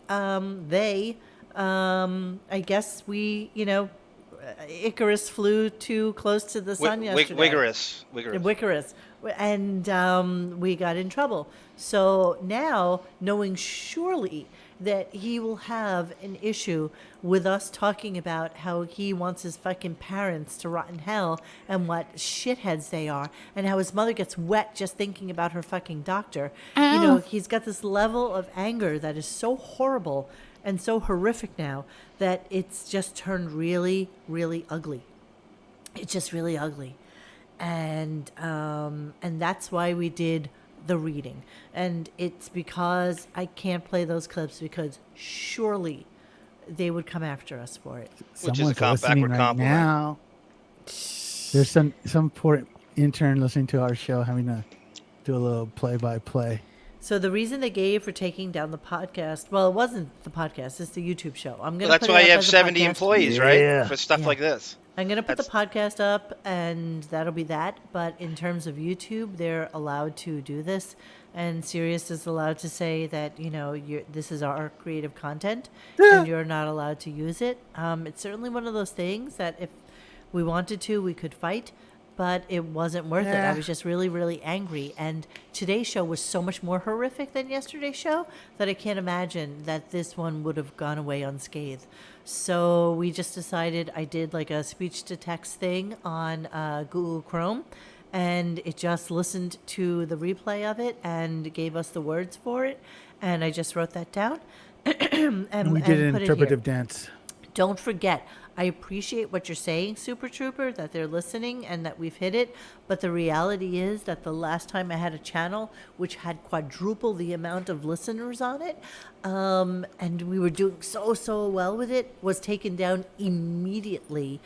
guess Icarus flew too close to the sun yesterday. Wigorous. Icarus. And we got in trouble. So now, knowing surely that he will have an issue with us talking about how he wants his fucking parents to rot in hell and what shitheads they are, and how his mother gets wet just thinking about her fucking doctor. He's got this level of anger that is so horrible and so horrific now that it's just turned really, really ugly. It's just really ugly. And that's why we did the reading. And it's because I can't play those clips because surely they would come after us for it. Which is a Someone's listening backward right compliment. now. There's some poor intern listening to our show having to do a little play-by-play. So the reason they gave for taking down the podcast, well, it wasn't the podcast, it's the YouTube show. I'm Well, gonna. that's put why it you up have as a 70 podcast. employees, Yeah. right? For stuff Yeah. like this. I'm going to put the podcast up, and that'll be that. But in terms of YouTube, they're allowed to do this. And Sirius is allowed to say that, this is our creative content, and you're not allowed to use it. It's certainly one of those things that if we wanted to, we could fight. But it wasn't worth it. I was just really, really angry. And today's show was so much more horrific than yesterday's show that I can't imagine that this one would have gone away unscathed. So we just decided, I did like a speech-to-text thing on Google Chrome, and it just listened to the replay of it and gave us the words for it. And I just wrote that down And we did an put it here. interpretive dance. Don't forget, I appreciate what you're saying, Super Trooper, that they're listening and that we've hit it. But the reality is that the last time I had a channel which had quadruple the amount of listeners on it, and we were doing so well with it, was taken down immediately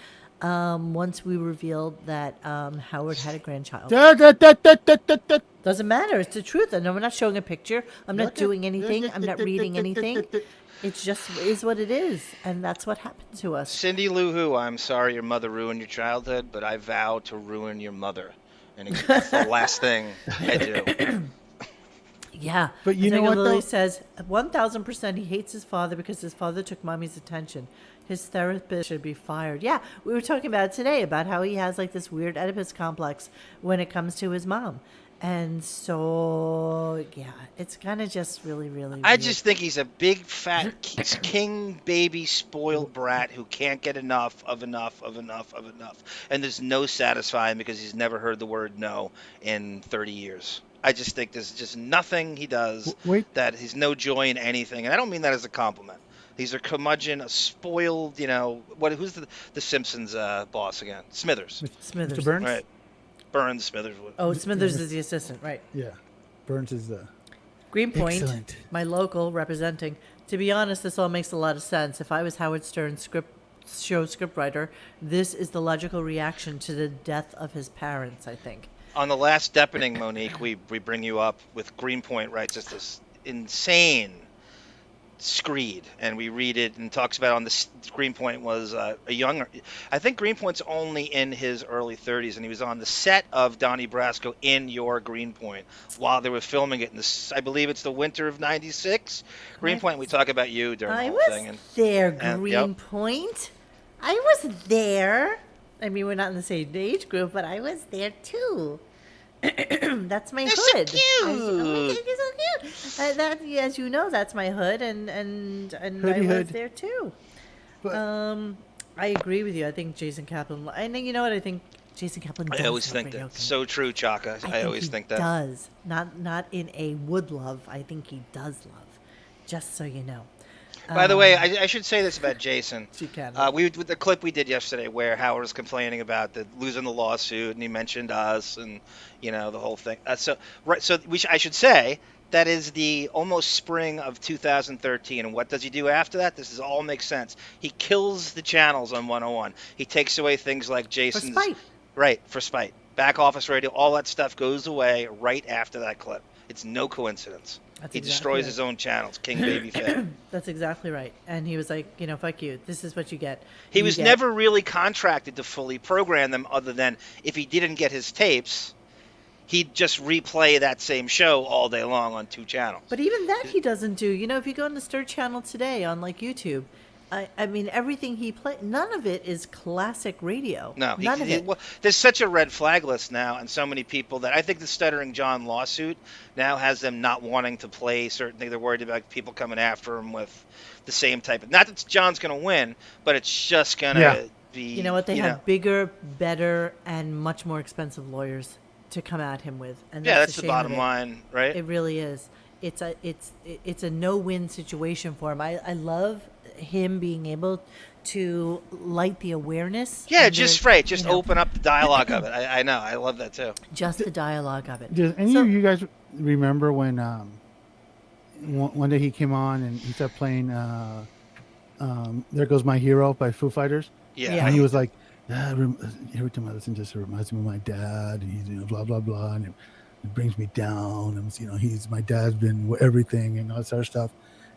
once we revealed that Howard had a grandchild. Doesn't matter. It's the truth. And we're not showing a picture. I'm not doing anything. I'm not reading anything. It's just is what it is, and that's what happened to us. Cindy Lou Who, I'm sorry your mother ruined your childhood, but I vow to ruin your mother. And it's the last thing I do. Yeah. But you know what, Lily though? says 1,000% he hates his father because his father took mommy's attention. His therapist should be fired. Yeah, we were talking about it today, about how he has like this weird Oedipus complex when it comes to his mom. And so, yeah, it's kind of just really, really I weird. just think he's a big, fat, king baby spoiled brat who can't get enough of enough. And there's no satisfying because he's never heard the word no in 30 years. I just think there's just nothing he does Wait. that he's no joy in anything. And I don't mean that as a compliment. He's a curmudgeon, a spoiled, who's the Simpsons boss again? Smithers. Smithers. Mr. Burns? Right. Burns, Smithers. Oh, Smithers is the assistant, right. Yeah. Burns is the... Greenpoint, Excellent. my local representing. To be honest, this all makes a lot of sense. If I was Howard Stern's scriptwriter, this is the logical reaction to the death of his parents, I think. On the last Deppening, Monique, we bring you up with Greenpoint writes just this insane screed, and we read it and talks about on the Greenpoint was a younger. I think Greenpoint's only in his early 30s, and he was on the set of Donnie Brasco in Your Greenpoint while they were filming it. I believe it's the winter of '96. Greenpoint, we talk about you during the I whole was thing. there, and- yep. Greenpoint. I was there. I mean, we're not in the same age group, but I was there too. That's my You're so hood. cute. Oh my God, you're so cute. That, as you know, that's my hood, and Hoodie I was hood. there too. But- I agree with you. I think Jason Kaplan. I think you know what I think. Jason Kaplan. Does I always love think that. Radio Gun. So true, Chaka. I always he think that. does. Not in a would love. I think he does love. Just so you know. By the way, I should say this about Jason. She can. With the clip we did yesterday where Howard was complaining about losing the lawsuit, and he mentioned us, and the whole thing. So I should say that is the almost spring of 2013. And what does he do after that? This all makes sense. He kills the channels on 101. He takes away things like Jason's. For spite. Right, for spite. Back office radio, all that stuff goes away right after that clip. It's no coincidence. He destroys his own channels, King Baby Fat. That's exactly right. And he was like, fuck you. This is what you get. He was never really contracted to fully program them, other than if he didn't get his tapes, he'd just replay that same show all day long on 2 channels. But even that he doesn't do. If you go on the Stir channel today on YouTube, I mean, everything he played, none of it is classic radio. No, none of it. Well, there's such a red flag list now, and so many people that I think the Stuttering John lawsuit now has them not wanting to play certain things. They're worried about people coming after him with the same type of. Not that John's going to win, but it's just going to be. You know what? They have bigger, better, and much more expensive lawyers to come at him with, and that's the bottom line, right? It really is. It's a no-win situation for him. I love him being able to light the awareness. Yeah, just open up the dialogue of it. I know. I love that too. Just the dialogue of it. Does any of you guys remember when one day he came on and he started playing There Goes My Hero by Foo Fighters? Yeah. And he was like, every time I listen to this, it reminds me of my dad, and he's blah blah blah, and it brings me down. And my dad's been everything and all that sort of stuff.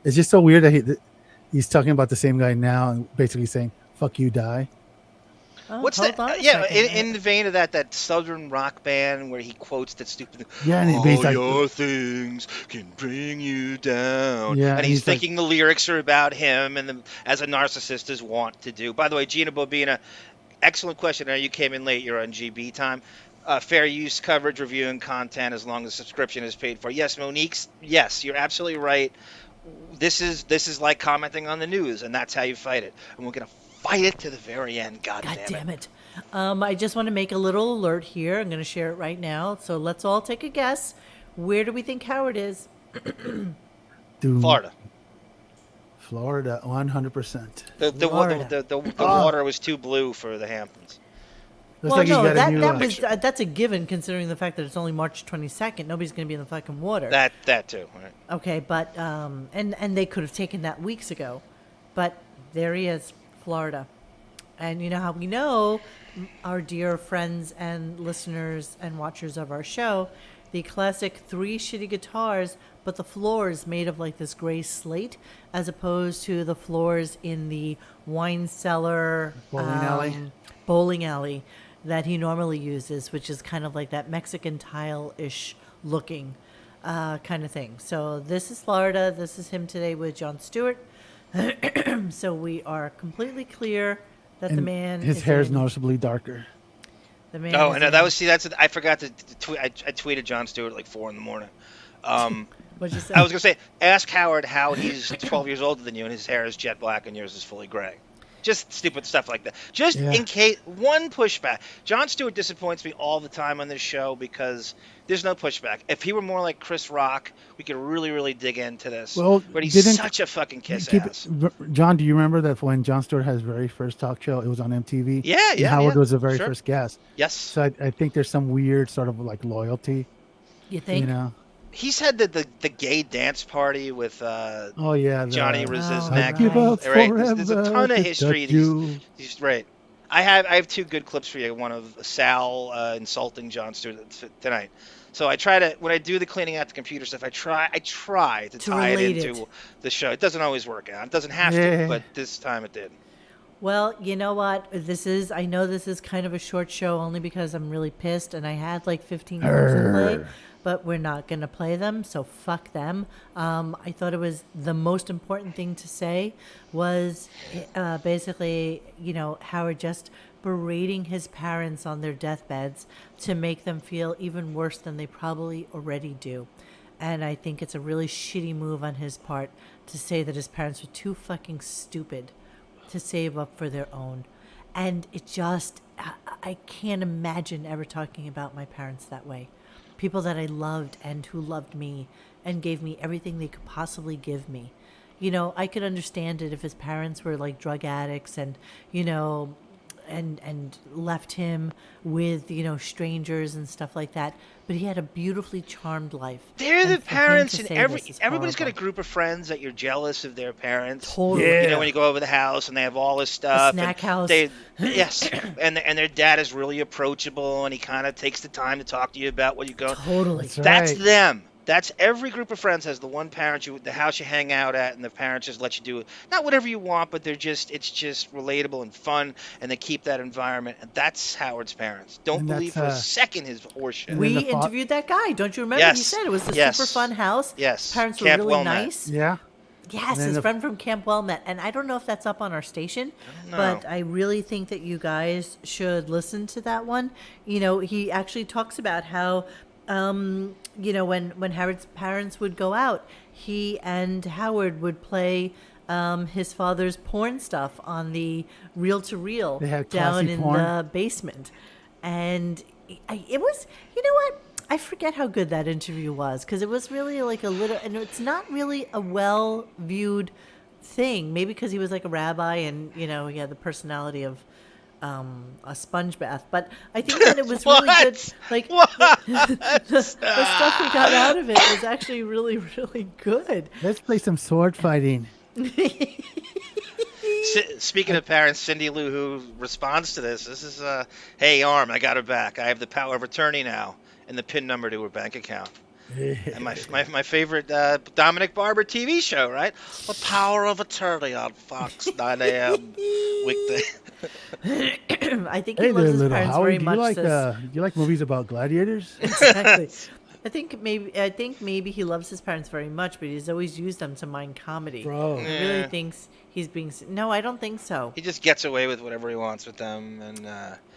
It's just so weird that he's talking about the same guy now and basically saying, "Fuck you, die." Oh, what's that? In the vein of that Southern rock band where he quotes that stupid. Yeah, and all your things can bring you down. Yeah, and he's thinking the lyrics are about him, and as a narcissist is wont to do. By the way, Gina Bobina, excellent question. I know you came in late. You're on GB time. Fair use coverage, reviewing content as long as subscription is paid for. Yes, Monique's. Yes, you're absolutely right. This is like commenting on the news, and that's how you fight it. And we're gonna fight it to the very end. God damn it. I just want to make a little alert here. I'm going to share it right now. So let's all take a guess. Where do we think Howard is? Florida. Florida, 100%. The water was too blue for the Hamptons. That's a given considering the fact that it's only March 22nd. Nobody's going to be in the fucking water. That too. Right. Okay, but and they could have taken that weeks ago, but there he is, Florida. And you know how we know, our dear friends and listeners and watchers of our show, the classic 3 shitty guitars, but the floor is made of like this gray slate, as opposed to the floors in the wine cellar, bowling alley that he normally uses, which is kind of like that Mexican tile-ish looking kind of thing. So this is Florida. This is him today with Jon Stewart. So we are completely clear that the man. His hair is noticeably darker. The man. Oh, I know. I forgot to tweet. I tweeted Jon Stewart at like 4 a.m. What'd you say? I was gonna say, ask Howard how he's 12 years older than you, and his hair is jet black, and yours is fully gray. Just stupid stuff like that. Just in case, one pushback. Jon Stewart disappoints me all the time on this show because there's no pushback. If he were more like Chris Rock, we could really, really dig into this. Well, but he's such a fucking kiss-ass. John, do you remember that when Jon Stewart had his very first talk show, it was on MTV? Yeah. Howard was the very first guest. Yes. So I think there's some weird sort of like loyalty. You think? He's had the gay dance party with Johnny Resisnek. There's a ton of history. He's right. I have 2 good clips for you. One of Sal insulting Jon Stewart tonight. So I try to, when I do the cleaning out the computer stuff, I try to tie it into the show. It doesn't always work out. It doesn't have to, but this time it did. Well, you know what? I know this is kind of a short show only because I'm really pissed and I had like 15 clips to play, but we're not going to play them, so fuck them. I thought it was the most important thing to say was basically, Howard just berating his parents on their deathbeds to make them feel even worse than they probably already do. And I think it's a really shitty move on his part to say that his parents were too fucking stupid to save up for their own. And it just, I can't imagine ever talking about my parents that way. People that I loved and who loved me and gave me everything they could possibly give me. I could understand it if his parents were like drug addicts and, and left him with, strangers and stuff like that. But he had a beautifully charmed life. They're And the for him parents, to and say this is everybody's got a horrible. group of friends that you're jealous of their parents. Totally. Yeah. When you go over the house and they have all this stuff. snack and house. Yes, and their dad is really approachable, and he kind of takes the time to talk to you about what you're going. Totally. That's right. them. That's every group of friends has the one parent the house you hang out at, and the parents just let you do not whatever you want, but it's just relatable and fun, and they keep that environment. And that's Howard's parents. Don't And believe for a that's, second his horseshit. And We then the interviewed that guy. Don't you remember? Yes. He said it was a Yes. super fun house. Yes. His parents were Camp really Wilmette. nice. Yeah. Yes, And then his the- friend from Camp Wilmette. And I don't know if that's up on our station, know. but I really think that you guys should listen to that one. He actually talks about how, when Howard's parents would go out, he and Howard would play his father's porn stuff on the reel-to-reel They had down classy in porn. the basement. And it was, you know what? I forget how good that interview was because it was really like a little, and it's not really a well-viewed thing. Maybe because he was like a rabbi and, he had the personality of a sponge bath. But I think that it was really What? good. Like, What? the stuff we got out of it was actually really, really good. Let's play some sword fighting. Speaking of parents, Cindy Lou, who responds to this is, hey, Arm, I got her back. I have the power of attorney now and the PIN number to her bank account. And my favorite Dominic Barber TV show, right? The Power of Attorney on Fox 9 a.m. weekday. I think he Hey loves there, his little parents Howard. very Do much. you like says- you like movies about gladiators? Exactly. I think maybe he loves his parents very much, but he's always used them to mine comedy. Bro. He really thinks he's being. No, I don't think so. He just gets away with whatever he wants with them, and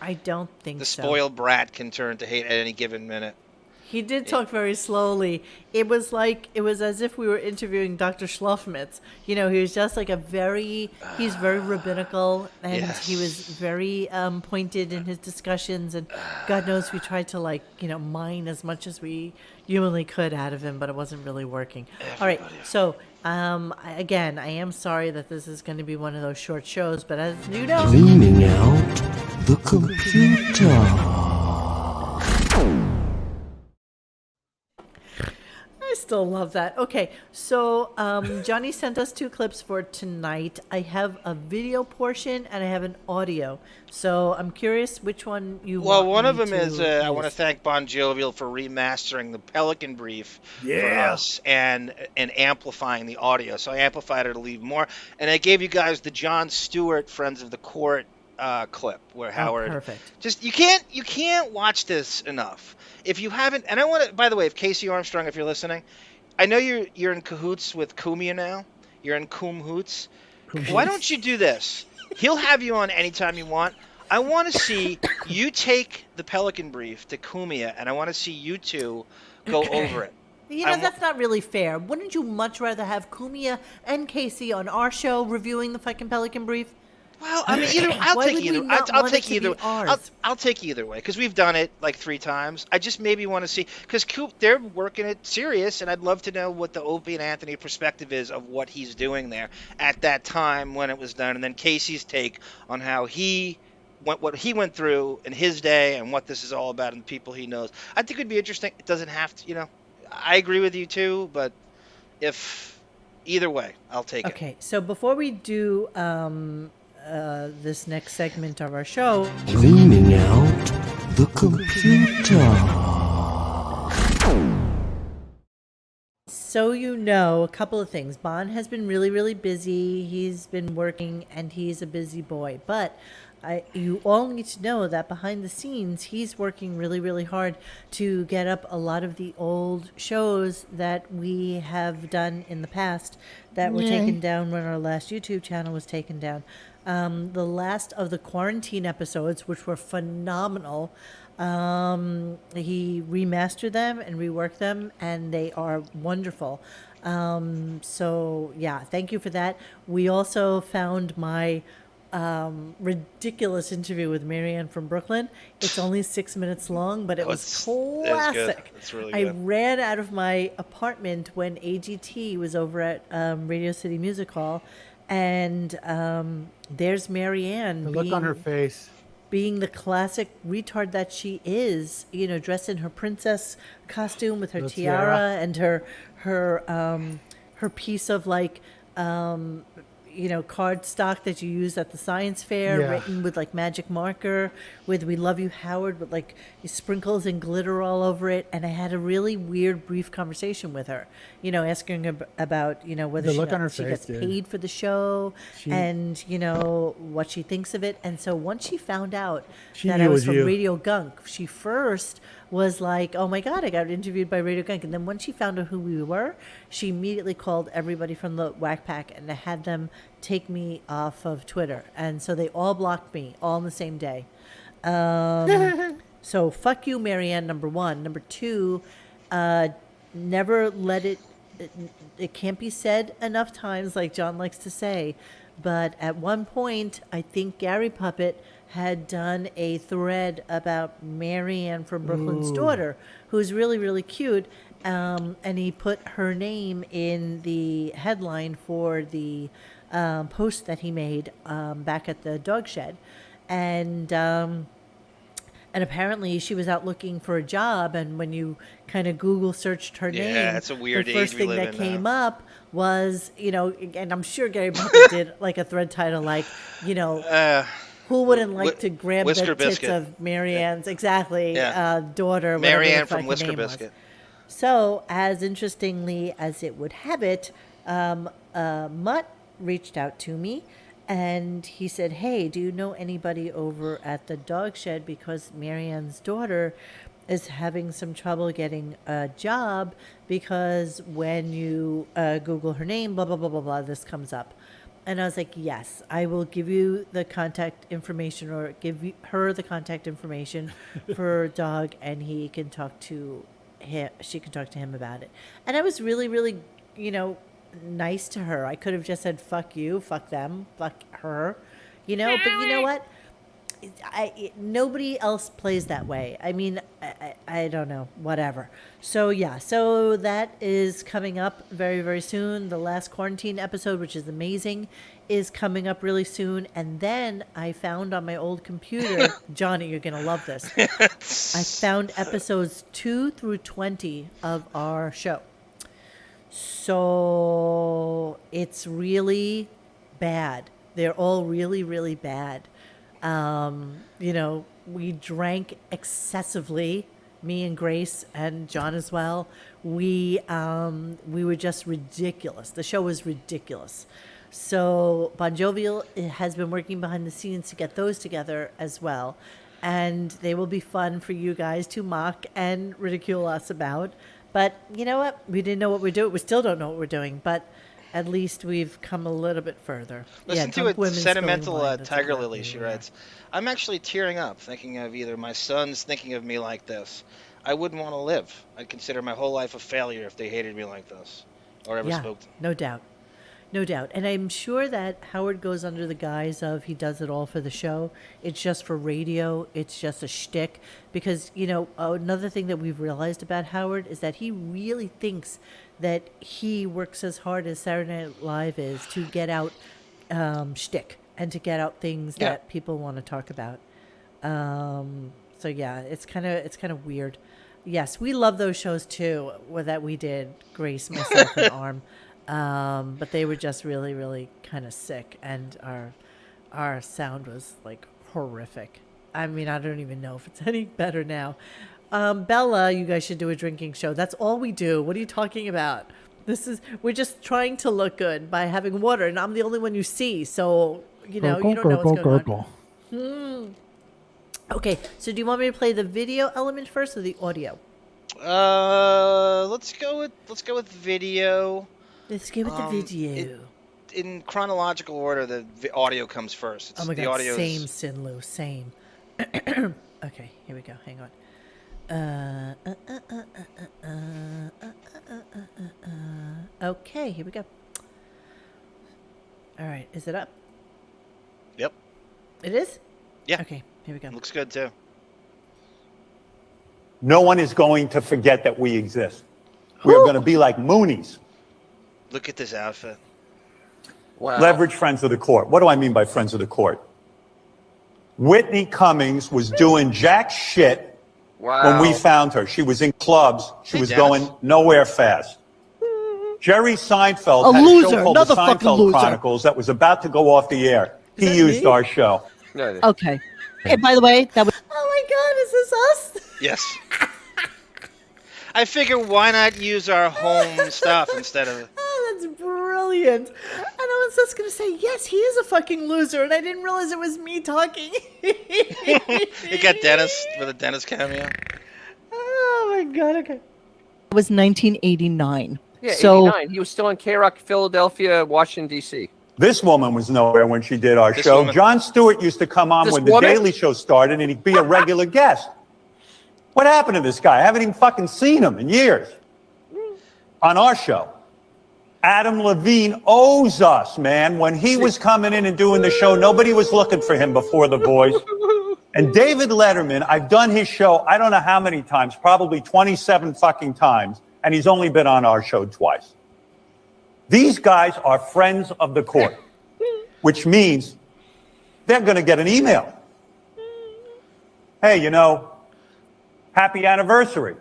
I don't think the so. spoiled brat can turn to hate at any given minute. He did talk very slowly. It was as if we were interviewing Dr. Schlofmitz. He was just like he's very rabbinical, and he was very pointed in his discussions, and God knows we tried to mine as much as we humanly could out of him, but it wasn't really working. All right, so again, I am sorry that this is going to be one of those short shows, but as you know, Cleaning out the computer. I still love that. Okay, so Johnny sent us 2 clips for tonight. I have a video portion and I have an audio. So I'm curious which one you want. Well, one of me them is to I want to use. thank Bon Jovial for remastering the Pelican Brief for Yeah. us and amplifying the audio. So I amplified it a little more, and I gave you guys the Jon Stewart Friends of the Court clip where Howard. Perfect. Just you can't watch this enough. If you haven't, and I want to. By the way, if Casey Armstrong, if you're listening, I know you're in cahoots with Kumia now. You're in Hoots. Why don't you do this? He'll have you on anytime you want. I want to see you take the Pelican Brief to Kumia, and I want to see you two go over it. That's not really fair. Wouldn't you much rather have Kumia and Casey on our show reviewing the fucking Pelican Brief? Well, I mean, I'll Why take would we either. not I'll want take it to either. be ours? I'll take either way because we've done it like 3 times. I just maybe want to see because they're working it serious, and I'd love to know what the Opie and Anthony perspective is of what he's doing there at that time when it was done, and then Casey's take on how what he went through in his day and what this is all about and the people he knows. I think it'd be interesting. It doesn't have to, I agree with you too, but if either way, I'll take it. Okay, so before we do this next segment of our show, Cleaning out the computer. so a couple of things. Bon has been really, really busy. He's been working, and he's a busy boy. But you all need to know that behind the scenes, he's working really, really hard to get up a lot of the old shows that we have done in the past that were taken down when our last YouTube channel was taken down. The last of the quarantine episodes, which were phenomenal, he remastered them and reworked them, and they are wonderful. So yeah, thank you for that. We also found my ridiculous interview with Marianne from Brooklyn. It's only 6 minutes long, but it was It's good. classic. It's really I good. ran out of my apartment when AGT was over at Radio City Music Hall, and there's Marianne The look on her face. being the classic retard that she is, dressed in her princess costume with her The tiara tiara. and her piece of card stock that you use at the science fair, Yeah. written with like magic marker with "We love you, Howard," with like sprinkles and glitter all over it. And I had a really weird, brief conversation with her, asking her about, whether The she, look on her she face, gets dude. paid for the show She- and, what she thinks of it. And so once she found out She that knew I it was was from you. RadioGunk, she first was like, oh my God, I got interviewed by RadioGunk. And then when she found out who we were, she immediately called everybody from the Whack Pack and had them take me off of Twitter. And so they all blocked me all on the same day. So fuck you, Marianne, number one. Number two, never let it can't be said enough times, like John likes to say. But at one point, I think Gary Puppet had done a thread about Marianne from Brooklyn's daughter, who's really, really cute. And he put her name in the headline for the post that he made back at the dog shed. And apparently she was out looking for a job, and when you kind of Google searched her Yeah, name, it's a weird the age first we thing live that in came now. up was, and I'm sure Gary Puppet did like a thread title like, who wouldn't like to grab the Whisker tits Biscuit. of Marianne's, exactly, Yeah. daughter, whatever Marianne the from fucking Whisker name was. Biscuit. So, as interestingly as it would have it, Mutt reached out to me and he said, hey, do you know anybody over at the dog shed? Because Marianne's daughter is having some trouble getting a job because when you Google her name, blah, blah, blah, blah, blah, this comes up. And I was like, yes, I will give you the contact information or her the contact information for Dog, and he can talk to him. She can talk to him about it. And I was really, really, nice to her. I could have just said, fuck you, fuck them, fuck her, but you know what? Nobody else plays that way. I mean, I don't know, whatever. So yeah, so that is coming up very, very soon. The last quarantine episode, which is amazing, is coming up really soon. And then I found on my old computer, Johnny, you're going to love this. I found episodes 2 through 20 of our show. So it's really bad. They're all really, really bad. We drank excessively, me and Grace and John as well. We were just ridiculous. The show was ridiculous. So Bon Jovial has been working behind the scenes to get those together as well. And they will be fun for you guys to mock and ridicule us about. But you know what? We didn't know what we're doing. We still don't know what we're doing, but at least we've come a little bit further. Listen to Drunk a women sentimental spilling wine, that's Tiger exactly Lily. what She we are. writes, I'm actually tearing up thinking of either my sons thinking of me like this. I wouldn't want to live. I'd consider my whole life a failure if they hated me like this or ever Yeah, spoke to me. no doubt. No doubt. And I'm sure that Howard goes under the guise of he does it all for the show. It's just for radio. It's just a shtick. Because, another thing that we've realized about Howard is that he really thinks that he works as hard as Saturday Night Live is to get out shtick and to get out things Yeah. that people want to talk about. So yeah, it's kind of weird. Yes, we love those shows too. That we did, Grace, myself, and Arm. But they were just really, really kind of sick, and our sound was like horrific. I mean, I don't even know if it's any better now. Bella, you guys should do a drinking show. That's all we do. What are you talking about? We're just trying to look good by having water, and I'm the only one you see, so you don't know what's going on. Okay, so do you want me to play the video element first or the audio? Let's go with video. Let's go with the video. In chronological order, the audio comes first. Oh my the god, audio same, Sinlu, same. Okay, here we go. Hang on. Okay, here we go. All right, is it up? Yep. It is? Yeah. Okay, here we go. Looks good too. No one is going to forget that we exist. We are going to be like Moonies. Look at this outfit. Wow. Leverage friends of the court. What do I mean by friends of the court? Whitney Cummings was doing jack shit when we found her. She was in clubs. She was going nowhere fast. Jerry Seinfeld had a show called The Seinfeld Chronicles that was about to go off the air. He used our show. Okay. Hey, by the way, that was. Oh my God, is this us? Yes. I figure why not use our home stuff instead of... Oh, that's brilliant. And I was just going to say, yes, he is a fucking loser, and I didn't realize it was me talking. You got Dennis with a Dennis cameo. Oh my God, okay. It was 1989. Yeah, so 89. He was still in K-Rock, Philadelphia, Washington, D.C. This woman was nowhere when she did our show. woman. Jon Stewart used to come on when The Daily Show started, and he'd be a regular guest. What happened to this guy? I haven't even fucking seen him in years. On our show. Adam Levine owes us, man. When he was coming in and doing the show, nobody was looking for him before The Voice. And David Letterman, I've done his show, I don't know how many times, probably 27 fucking times, and he's only been on our show twice. These guys are friends of the court, which means they're going to get an email. Hey, you know, happy anniversary.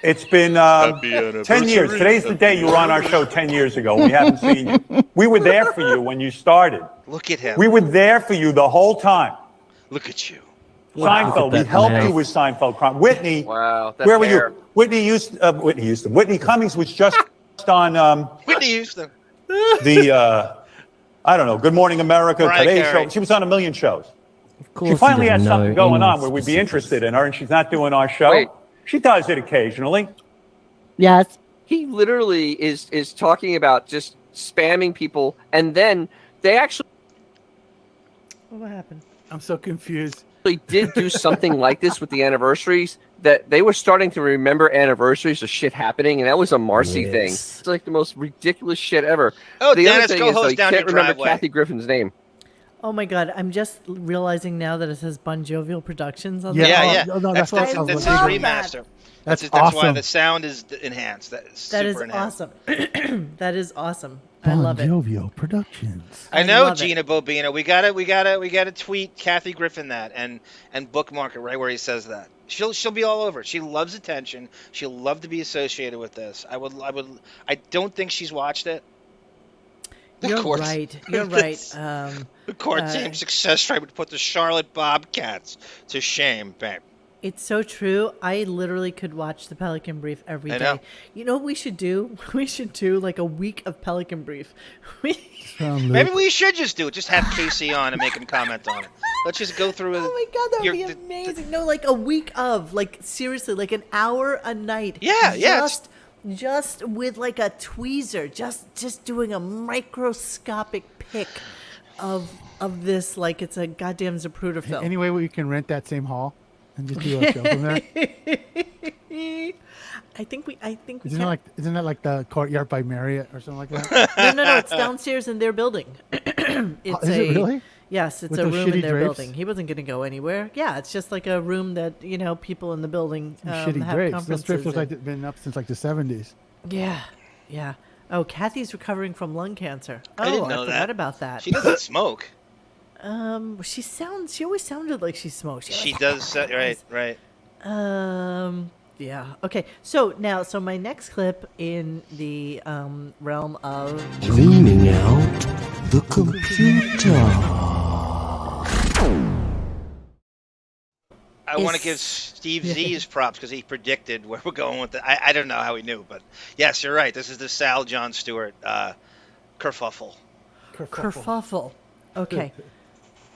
It's been 10 years. Today's the day you were on our show 10 years ago. We haven't seen you. We were there for you when you started. Look at him. We were there for you the whole time. Look at you. Seinfeld, we helped you with Seinfeld. Whitney, where were you? Whitney Cummings was just on Whitney Houston. the I don't know, Good Morning America, Today Show. She was on a million shows. She finally had something going on where we'd be interested in her, and she's not doing our show. Wait. She does it occasionally. yes. He literally is talking about just spamming people, and then they actually What happened? I'm so confused. did do something like this with the anniversaries, that they were starting to remember anniversaries of shit happening, and that was a Marcy thing. It's like the most ridiculous shit ever. Oh, the Dennis, other thing go is, though, host you down can't your remember driveway. Kathy Griffin's name. Oh my God, I'm just realizing now that it says Bon Jovial Productions on Yeah. the Yeah, yeah. Oh, no, that's that's his what I was remaster. That's That's why awesome. the sound is enhanced. That's That is super enhanced. awesome. That is awesome. I love it. Jovial Productions. I know, love it. Gina Bobina. We gotta tweet Kathy Griffin that and bookmark it right where he says that. She'll be all over it. She loves attention. She'll love to be associated with this. I don't think she's watched it. You're right. You're right. The court team success rate would put the Charlotte Bobcats to shame, babe. It's so true. I literally could watch the Pelican Brief every day. I know. You know what we should do? We should do like a week of Pelican Brief. Maybe we should just do it. Just have Casey on and make him comment on it. Let's just go through it. Oh my God, that would be amazing. No, like a week of, like seriously, like an hour a night. Yeah. Just with like a tweezer, just doing a microscopic pick of this, like it's a goddamn Zapruder film. Anyway, we can rent that same hall and just do a show from there. I think we Isn't that like the Courtyard by Marriott or something like that? No, it's downstairs in their building. It's Is it really? Yes, it's With a those room in shitty their drapes? building. He wasn't going to go anywhere. Yeah, it's just like a room that, people in the building Shitty have drapes. Those conferences drapes look in. like they've been up since like the 70s. Yeah. Oh, Kathy's recovering from lung cancer. Oh, I didn't know forgot that. about that. She doesn't smoke. She always sounded like she smoked. She does. Right. Yeah. Okay. So my next clip in the realm of Cleaning out the computer. I want to give Steve Z's props because he predicted where we're going with it. I don't know how he knew, but yes, you're right. This is the Sal John Stewart kerfuffle. kerfuffle. Okay.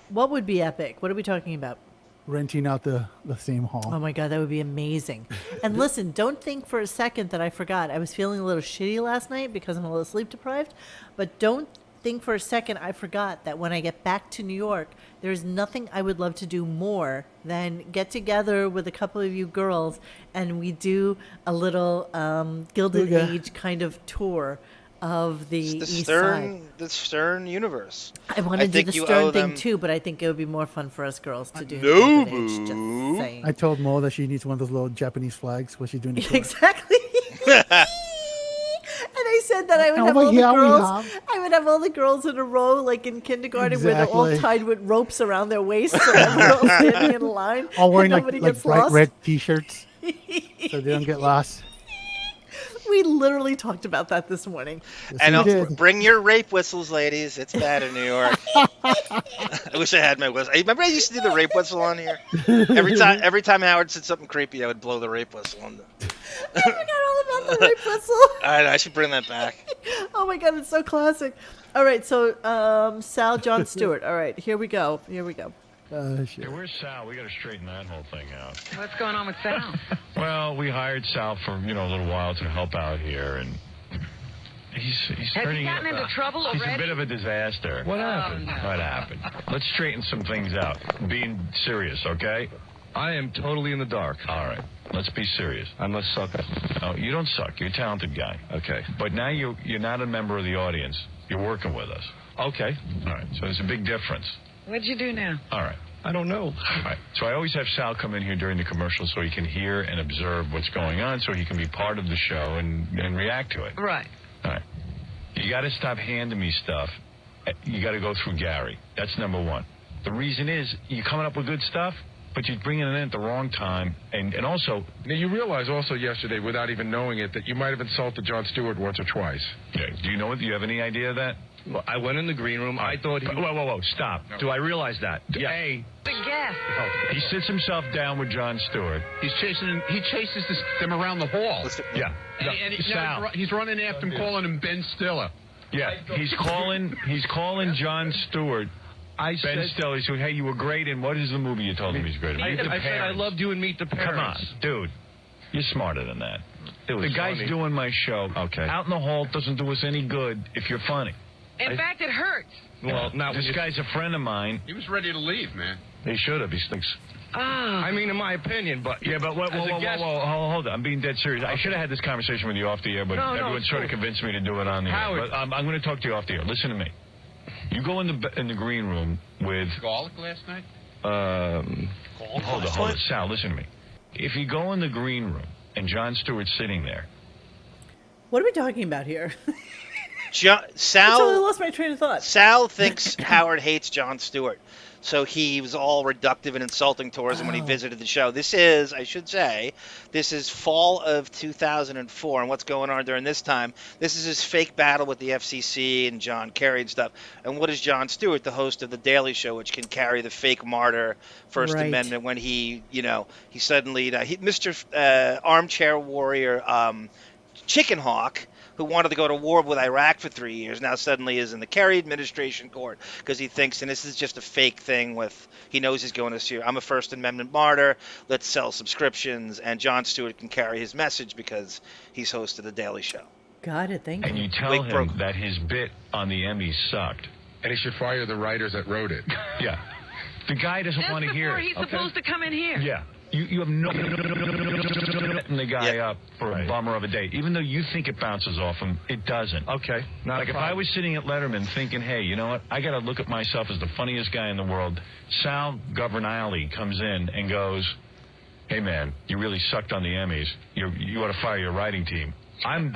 What would be epic? What are we talking about? Renting out the same hall. Oh my God, that would be amazing. And listen, don't think for a second that I forgot. I was feeling a little shitty last night because I'm a little sleep deprived, but don't think for a second I forgot that when I get back to New York, there's nothing I would love to do more than get together with a couple of you girls and we do a little Gilded Age kind of tour of the It's East Side. the Stern universe. I want to do think the you Stern owe thing them- too, but I think it would be more fun for us girls to do. No, Gilded Age, just saying. I told Mo that she needs one of those little Japanese flags. What she's doing? Exactly. And I said that I would have all the girls. I would have all the girls in a row, like in kindergarten, where they're all Exactly. tied with ropes around their waists, so they're all standing in line. All wearing and like nobody gets bright lost. red T-shirts, so they don't get lost. We literally talked about that this morning. And we did. bring your rape whistles, ladies. It's bad in New York. I wish I had my whistle. Remember I used to do the rape whistle on here? Every time Howard said something creepy, I would blow the rape whistle on them. I forgot all about the rape whistle. I should bring that back. Oh my god, it's so classic. All right, so Sal John Stewart. All right, here we go. Shit. Hey, where's Sal? We got to straighten that whole thing out. What's going on with Sal? Well, we hired Sal for a little while to help out here, and he's Has turning. he gotten into trouble He's already? a bit of a disaster. What happened? no. What happened? Let's straighten some things out. Being serious, okay? I am totally in the dark. All right. Let's be serious. I'm a sucker. No, you don't suck. You're a talented guy. Okay. But now you're not a member of the audience. You're working with us. Okay. All right. So there's a big difference. What'd you do now? All right. I don't know. All right. So I always have Sal come in here during the commercials so he can hear and observe what's going on, so he can be part of the show and react to it. Right. All right. You got to stop handing me stuff. You got to go through Gary. That's number one. The reason is you're coming up with good stuff, but you're bringing it in at the wrong time. And also... Now, you realize also yesterday, without even knowing it, that you might have insulted Jon Stewart once or twice. Yeah, do you know it? Do you have any idea of that? Well, I went in the green room. I thought he... Whoa, stop. Do I realize that? Yeah. A, The guest. He sits himself down with Jon Stewart. He chases them around the hall. Yeah. Sal. He's running after him, calling him Ben Stiller. Yeah, he's calling Jon Stewart. Ben Stiller. He said, hey, you were great in what is the movie you told him he's great in? I said I loved you in Meet the Parents. Come on, dude. You're smarter than that. The guy's funny. doing my show. Okay. Out in the hall doesn't do us any good if you're funny. In fact, it hurts. Well, now this guy's a friend of mine. He was ready to leave, man. He should have. He stinks. I mean, in my opinion, but... Yeah, but whoa, hold on. I'm being dead serious. I should have had this conversation with you off the air, but everyone's trying to convince me to do it on the air. But I'm going to talk to you off the air. Listen to me. You go in the green room with... Garlic last night? Hold on. Sal, listen to me. If you go in the green room and Jon Stewart's sitting there... What are we talking about here? Sal I totally lost my train of thought. Sal thinks Howard hates Jon Stewart, so he was all reductive and insulting towards him when he visited the show. This is fall of 2004, and what's going on during this time? This is his fake battle with the FCC and John Kerry and stuff. And what is Jon Stewart, the host of The Daily Show, which can carry the fake martyr First Right. Amendment when he suddenly, Mr. Armchair Warrior, Chicken Hawk, who wanted to go to war with Iraq for 3 years, now suddenly is in the Kerry administration court because he thinks, and this is just a fake thing he knows he's going to sue. I'm a First Amendment martyr. Let's sell subscriptions. And Jon Stewart can carry his message because he's hosted The Daily Show. Got it. Thank you. And you tell him that his bit on the Emmys sucked. And he should fire the writers that wrote it. Yeah. The guy doesn't want to hear it. He's supposed to come in here. Yeah. You have no the guy up for a bummer of a day. Even though you think it bounces off him, it doesn't. Okay. Like if I was sitting at Letterman thinking, hey, you know what? I got to look at myself as the funniest guy in the world. Sal Governale comes in and goes, hey, man, you really sucked on the Emmys. You ought to fire your writing team. I'm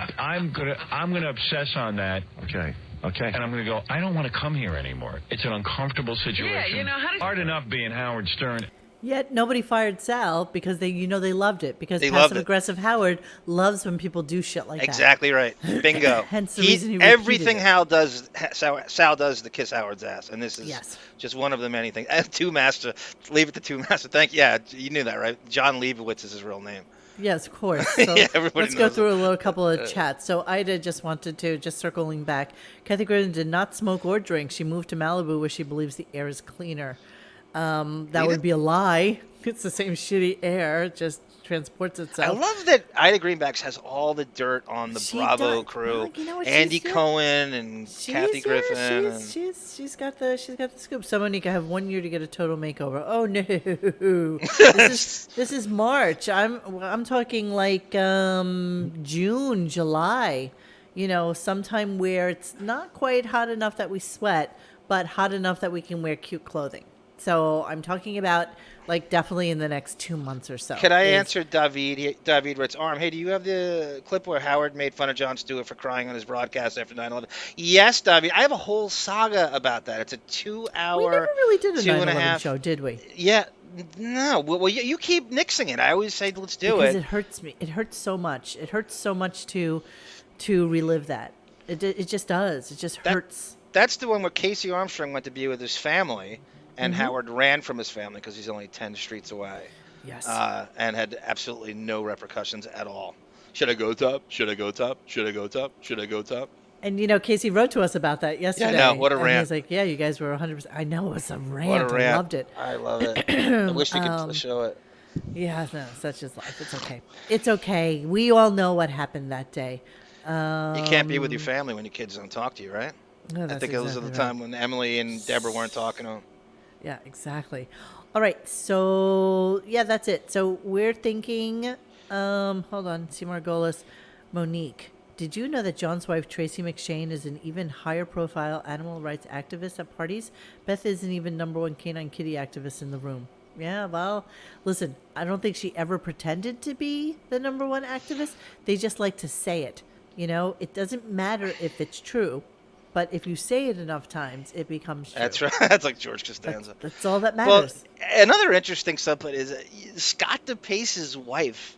gonna obsess on that. Okay. And I'm going to go, I don't want to come here anymore. It's an uncomfortable situation. Yeah, how does... Hard enough being Howard Stern. Yet nobody fired Sal because they loved it. Because They loved it. passive-aggressive Howard loves when people do shit like that. Exactly right. Bingo. Hence the reason he everything repeated it. Sal does to kiss Howard's ass, and this is just one of the many things. And Two Master, leave it to Two Master. Thank you. Yeah, you knew that, right? John Leibowitz is his real name. Yes, of course. So Yeah, everybody let's go knows through a couple of chats. So Ida just wanted to, just circling back, Kathy Gordon did not smoke or drink. She moved to Malibu where she believes the air is cleaner. That would be a lie. It's the same shitty air, it just transports itself. I love that Ida Greenbacks has all the dirt on the She Bravo does. crew. Well, you know what, Andy she's Cohen and Kathy Griffin. She's got the scoop. So Monica, have 1 year to get a total makeover. Oh no, this is March. I'm talking like June, July. sometime where it's not quite hot enough that we sweat, but hot enough that we can wear cute clothing. So I'm talking about like definitely in the next 2 months or so. Could I answer David? David writes, Arm, hey, do you have the clip where Howard made fun of Jon Stewart for crying on his broadcast after 9/11? Yes, David. I have a whole saga about that. It's a 2-hour, We never really did a 9/11 2.5 show, did we? Yeah. No. Well, you keep nixing it. I always say, let's do Because it. it hurts me. It hurts so much. It hurts so much to relive that. It just does. It just hurts. That's the one where Casey Armstrong went to be with his family, and Howard ran from his family because he's only 10 streets away. Yes. And had absolutely no repercussions at all. Should I go top? Should I go top? Should I go top? Should I go top? And Casey wrote to us about that yesterday. Yeah, I know. What a and rant. He was like, "Yeah, you guys were 100%." I know it was a rant. What a rant. I loved it. I love it. I wish we could show it. Yeah, no, such is life. It's okay. It's okay. We all know what happened that day. You can't be with your family when your kids don't talk to you, right? No, I that's think it was at exactly the right. time when Emily and Deborah weren't talking to him. Yeah, exactly. All right, so yeah, that's it. So we're thinking. Hold on, Seymour Golis, Monique. Did you know that John's wife Tracy McShane is an even higher profile animal rights activist at parties? Beth is an even #1 canine kitty activist in the room. Yeah, well, listen, I don't think she ever pretended to be the #1 activist. They just like to say it. It doesn't matter if it's true, but if you say it enough times, it becomes true. That's right. That's like George Costanza. That's all that matters. Well, another interesting subplot is Scott DePace's wife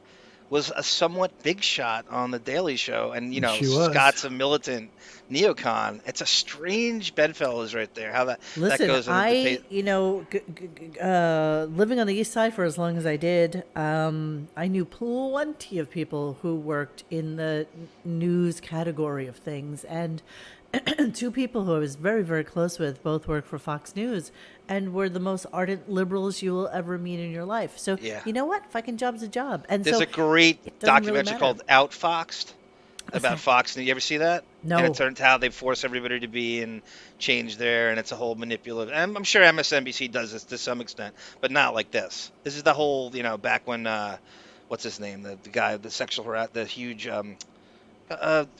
was a somewhat big shot on the Daily Show, and She was. Scott's a militant neocon. It's a strange bedfellows right there. How that Listen, goes. I living on the East Side for as long as I did, I knew plenty of people who worked in the news category of things, and 2 people who I was very, very close with both work for Fox News and were the most ardent liberals you will ever meet in your life. So, Yeah. you know what? Fucking job's a job. And There's so a great it doesn't really documentary matter. called Outfoxed about Fox News. You ever see that? No. And it turns how they force everybody to be and change there, and it's a whole manipulative. And I'm sure MSNBC does this to some extent, but not like this. This is the whole, back when, what's his name? The guy, the the huge,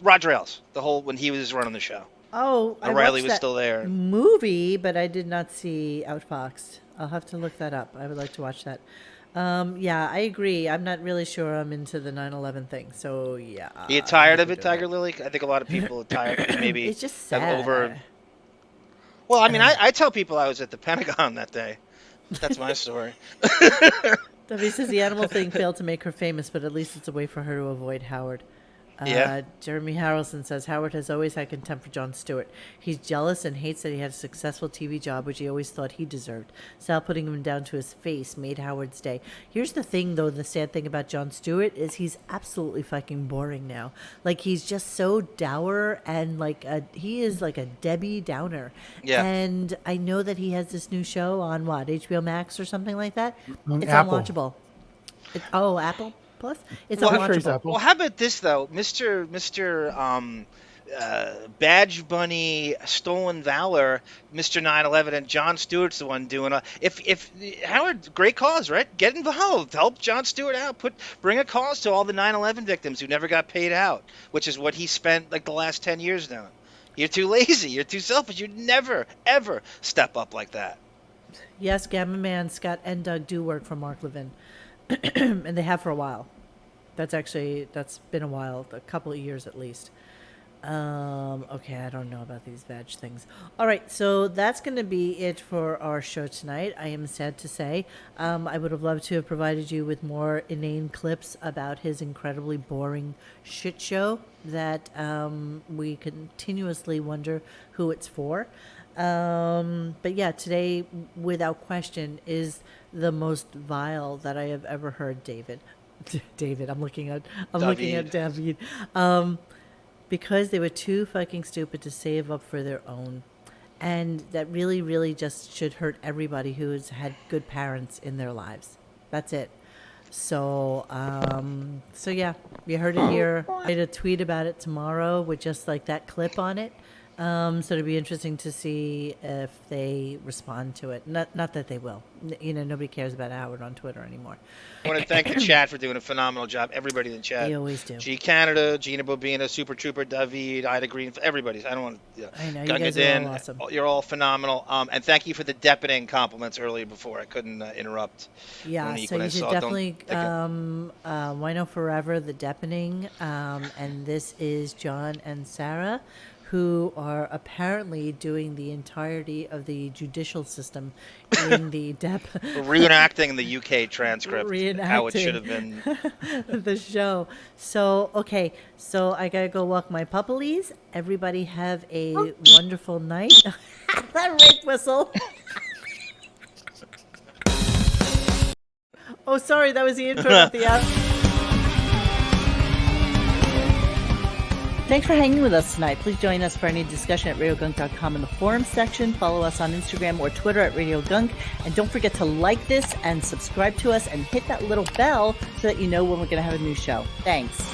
Roger Ailes. The whole, when he was running the show. Oh, I O'Reilly watched was that still there. movie, but I did not see Outfoxed. I'll have to look that up. I would like to watch that. Yeah, I agree. I'm not really sure I'm into the 9/11 thing. So yeah. Are you tired of it, Tiger Lily? I think a lot of people are tired. Maybe It's just have sad. over. Well, I mean, I tell people I was at the Pentagon that day. That's my story. W says the animal thing failed to make her famous, but at least it's a way for her to avoid Howard. Yeah. Jeremy Harrelson says Howard has always had contempt for Jon Stewart. He's jealous and hates that he had a successful TV job, which he always thought he deserved. Sal putting him down to his face made Howard's day. Here's the thing, though. The sad thing about Jon Stewart is he's absolutely fucking boring now. Like, he's just so dour and he is like a Debbie Downer. Yeah. And I know that he has this new show on HBO Max or something like that. It's Apple. unwatchable. Apple Plus? It's Well, unwatchable. Well, how about this though, Mr. Badge Bunny, Stolen Valor, Mr. 9/11, and Jon Stewart's the one doing if Howard, great cause, right? Get involved, help Jon Stewart out, bring a cause to all the 9/11 victims who never got paid out, which is what he spent like the last 10 years doing. You're too lazy, you're too selfish, you'd never ever step up like that. Yes, Gamma Man, Scott, and Doug do work for Mark Levin. And they have for a while. That's been a while, a couple of years at least. Okay, I don't know about these badge things. All right, so that's going to be it for our show tonight. I am sad to say. I would have loved to have provided you with more inane clips about his incredibly boring shit show that we continuously wonder who it's for. But yeah, today, without question, is the most vile that I have ever heard, David. David, I'm looking at David. Because they were too fucking stupid to save up for their own. And that really, really just should hurt everybody who has had good parents in their lives. That's it. So yeah, you heard it here. I did a tweet about it tomorrow with just like that clip on it. So it'll be interesting to see if they respond to it. Not that they will. Nobody cares about Howard on Twitter anymore. I want to thank the chat for doing a phenomenal job. Everybody in the chat. They always do. G Canada, Gina Bobina, Super Trooper, David, Ida Green, everybody. I don't want to. I know, you guys are all awesome. You're all phenomenal. And thank you for the Deppening compliments earlier before. I couldn't interrupt. Yeah, so you should definitely Wino Forever, the Deppening. And this is John and Sara, who are apparently doing the entirety of the judicial system in the reenacting the UK transcript, how it should have been. The show. So, okay, so I gotta go walk my puppies. Everybody have a wonderful night. That rape whistle. Oh, sorry, that was the intro at the end. Thanks for hanging with us tonight. Please join us for any discussion at RadioGunk.com in the forums section. Follow us on Instagram or Twitter at RadioGunk. And don't forget to like this and subscribe to us and hit that little bell so that you know when we're going to have a new show. Thanks.